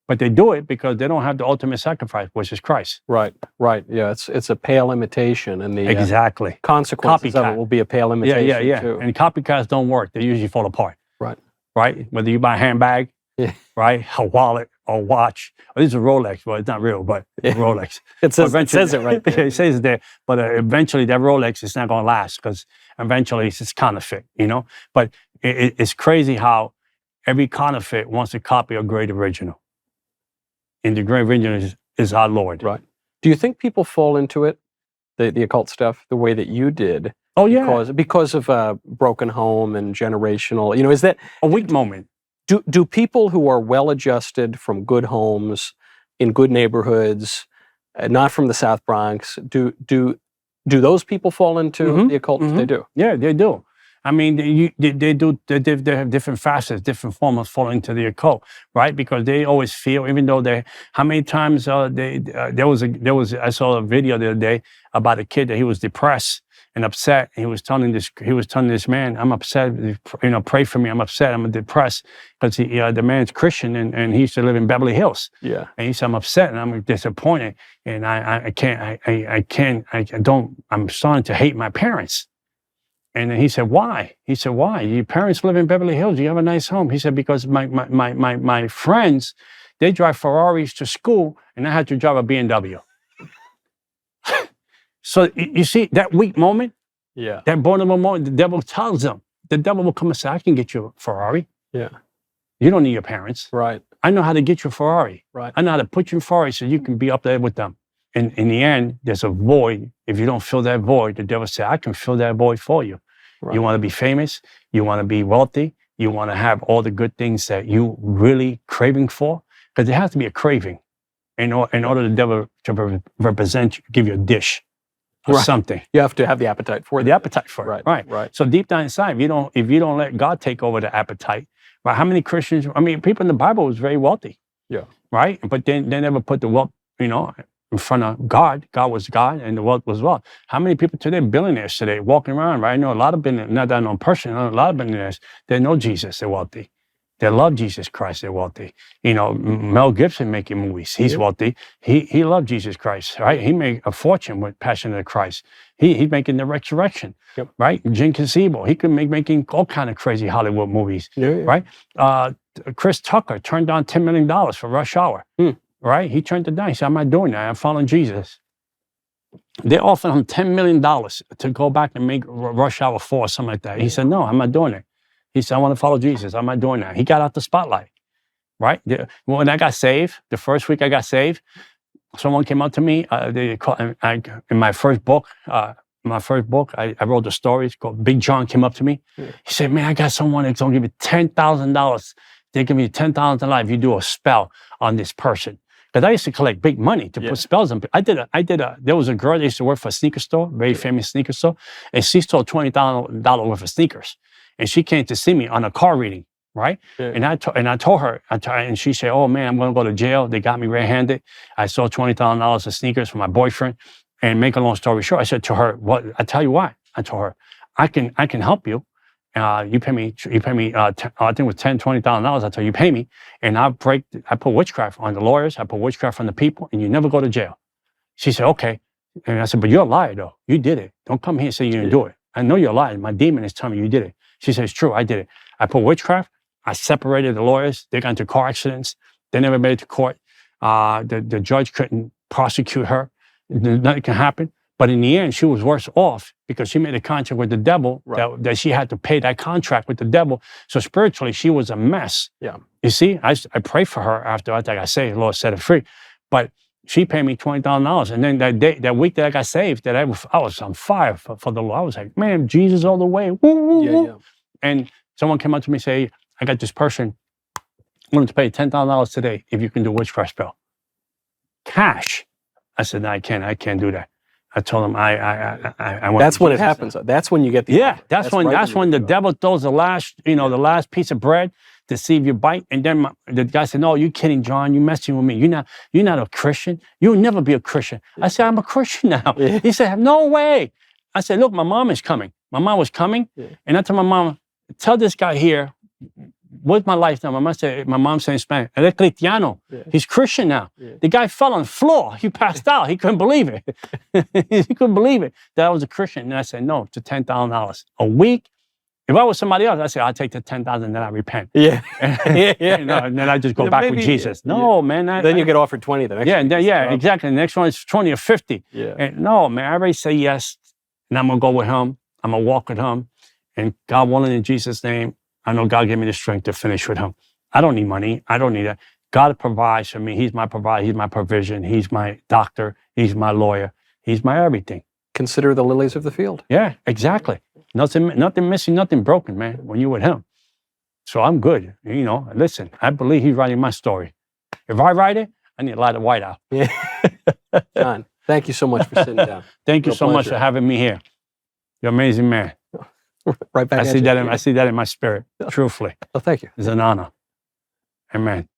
A: But they do it because they don't have the ultimate sacrifice, which is Christ.
B: Right. Yeah, it's a pale imitation, and the
A: exactly
B: consequences of it will be a pale imitation.
A: Yeah.
B: Too.
A: And copycats don't work. They usually fall apart.
B: Right.
A: Whether you buy a handbag, right, a wallet, or watch. Well, this is a Rolex. Well, it's not real, but it's a Rolex.
B: It says it right there.
A: It says it there. But eventually that Rolex is not going to last, because eventually it's counterfeit, But it's crazy how every counterfeit wants to copy a great original. And the great original is our Lord.
B: Right. Do you think people fall into it, the occult stuff, the way that you did?
A: Oh, yeah.
B: Because of a broken home and generational, is that
A: a weak moment?
B: Do people who are well-adjusted from good homes, in good neighborhoods, not from the South Bronx, do those people fall into the occult? They do.
A: Yeah, they do. I mean, they have different facets, different forms of falling into the occult, right? Because they always feel, even though how many times there was I saw a video the other day about a kid that he was depressed and upset. He was telling this man, I'm upset, pray for me, I'm upset, I'm depressed, because the man's Christian and he used to live in Beverly Hills.
B: Yeah.
A: And he said, I'm upset and I'm disappointed, and I'm starting to hate my parents. And he said, why? He said, why? Your parents live in Beverly Hills, you have a nice home. He said, because my friends, they drive Ferraris to school and I had to drive a BMW. So you see that weak moment, that vulnerable moment, the devil tells them. The devil will come and say, I can get you a Ferrari.
B: Yeah.
A: You don't need your parents.
B: Right.
A: I know how to get you a Ferrari.
B: Right.
A: I know how to put you in Ferrari so you can be up there with them. And in the end, there's a void. If you don't fill that void, the devil says, I can fill that void for you. Right. You want to be famous. You want to be wealthy. You want to have all the good things that you really craving for. Because there has to be a craving in order the devil to represent you, give you a dish. Or something.
B: You have to have the appetite for it.
A: The appetite for it. Right. So deep down inside, if you don't let God take over the appetite, right? How many Christians? I mean, people in the Bible was very wealthy.
B: Yeah.
A: Right. But they never put the wealth, in front of God. God was God, and the wealth was wealth. How many people today, billionaires today, walking around? Right. I know a lot of billionaires. Not that I know in person. I know a lot of billionaires. They know Jesus. They're wealthy. They love Jesus Christ. They're wealthy. Mel Gibson making movies. He's wealthy. He loved Jesus Christ, right? He made a fortune with Passion of the Christ. He's making The Resurrection, right? Jim Casibo. He could making all kind of crazy Hollywood movies, right? Chris Tucker turned down $10 million for Rush Hour, right? He turned it down. He said, I'm not doing that. I'm following Jesus. They offered him $10 million to go back and make Rush Hour 4 or something like that. He said, no, I'm not doing it. He said, I want to follow Jesus. I'm not doing that. He got out the spotlight, right? When I got saved, the first week I got saved, someone came up to me. In my first book, I wrote the story. It's called Big John came up to me. He said, man, I got someone that's going to give you $10,000 They give me $10,000 a life if you do a spell on this person. Because I used to collect big money to put spells on. There was a girl that used to work for a sneaker store, very famous sneaker store, and she stole $20,000 worth of sneakers. And she came to see me on a car reading, right? Yeah. And I told her, and she said, oh man, I'm going to go to jail. They got me red-handed. I stole $20,000 of sneakers from my boyfriend. And make a long story short, I said to her, "What? I tell you why." I told her, I can help you. You pay me. I think it was $20,000. I told you pay me, and I put witchcraft on the lawyers. I put witchcraft on the people, and you never go to jail. She said, okay. And I said, but you're a liar though. You did it. Don't come here and say you didn't do it. I know you're a liar. My demon is telling me you did it. She said, it's true. I did it. I put witchcraft. I separated the lawyers. They got into car accidents. They never made it to court. The judge couldn't prosecute her. Nothing can happen. But in the end, she was worse off because she made a contract with the devil that she had to pay that contract with the devil. So spiritually, she was a mess. Yeah. You see, I prayed for her after I got saved. The Lord set her free. But she paid me $20,000. And then that week that I got saved, that I was on fire for the Lord. I was like, man, Jesus all the way. Woo, woo, woo. Yeah. And someone came up to me and said, I got this person willing to pay $10,000 today if you can do witchcraft spell. Cash. I said, no, I can't do that. I told him I want.
B: That's when it happens. That's when you get the.
A: Yeah, that's when the devil throws the last piece of bread to see if you bite. And then the guy said, no, you kidding, John? You messing with me. You're not a Christian. You'll never be a Christian. I said, I'm a Christian now. Yeah. He said, no way. I said, look, my mom is coming. My mom was coming. Yeah. And I told my mom, tell this guy here, what's my life now? My mom said in Spanish, él es cristiano. Yeah. He's Christian now. Yeah. The guy fell on the floor. He passed out. He couldn't believe it. He couldn't believe it that I was a Christian. And I said, no, to $10,000 a week. If I was somebody else, I said, I'll take the $10,000 and then I repent. Yeah. And then I just go back with Jesus. No, man.
B: Then you get offered 20 the next
A: week. Exactly. The next one is 20 or 50. Yeah. And no, man, I already say yes. And I'm going to go with him. I'm going to walk with him. And God willing, in Jesus' name, I know God gave me the strength to finish with him. I don't need money. I don't need that. God provides for me. He's my provider. He's my provision. He's my doctor. He's my lawyer. He's my everything.
B: Consider the lilies of the field.
A: Yeah, exactly. Nothing missing, nothing broken, man, when you're with him. So I'm good. Listen, I believe he's writing my story. If I write it, I need a lot of white out.
B: Yeah. John, thank you so much for sitting down.
A: Thank you so much for having me here. You're an amazing man.
B: Right back.
A: I see that in my spirit, truthfully.
B: Oh, thank you.
A: It's an honor. Amen.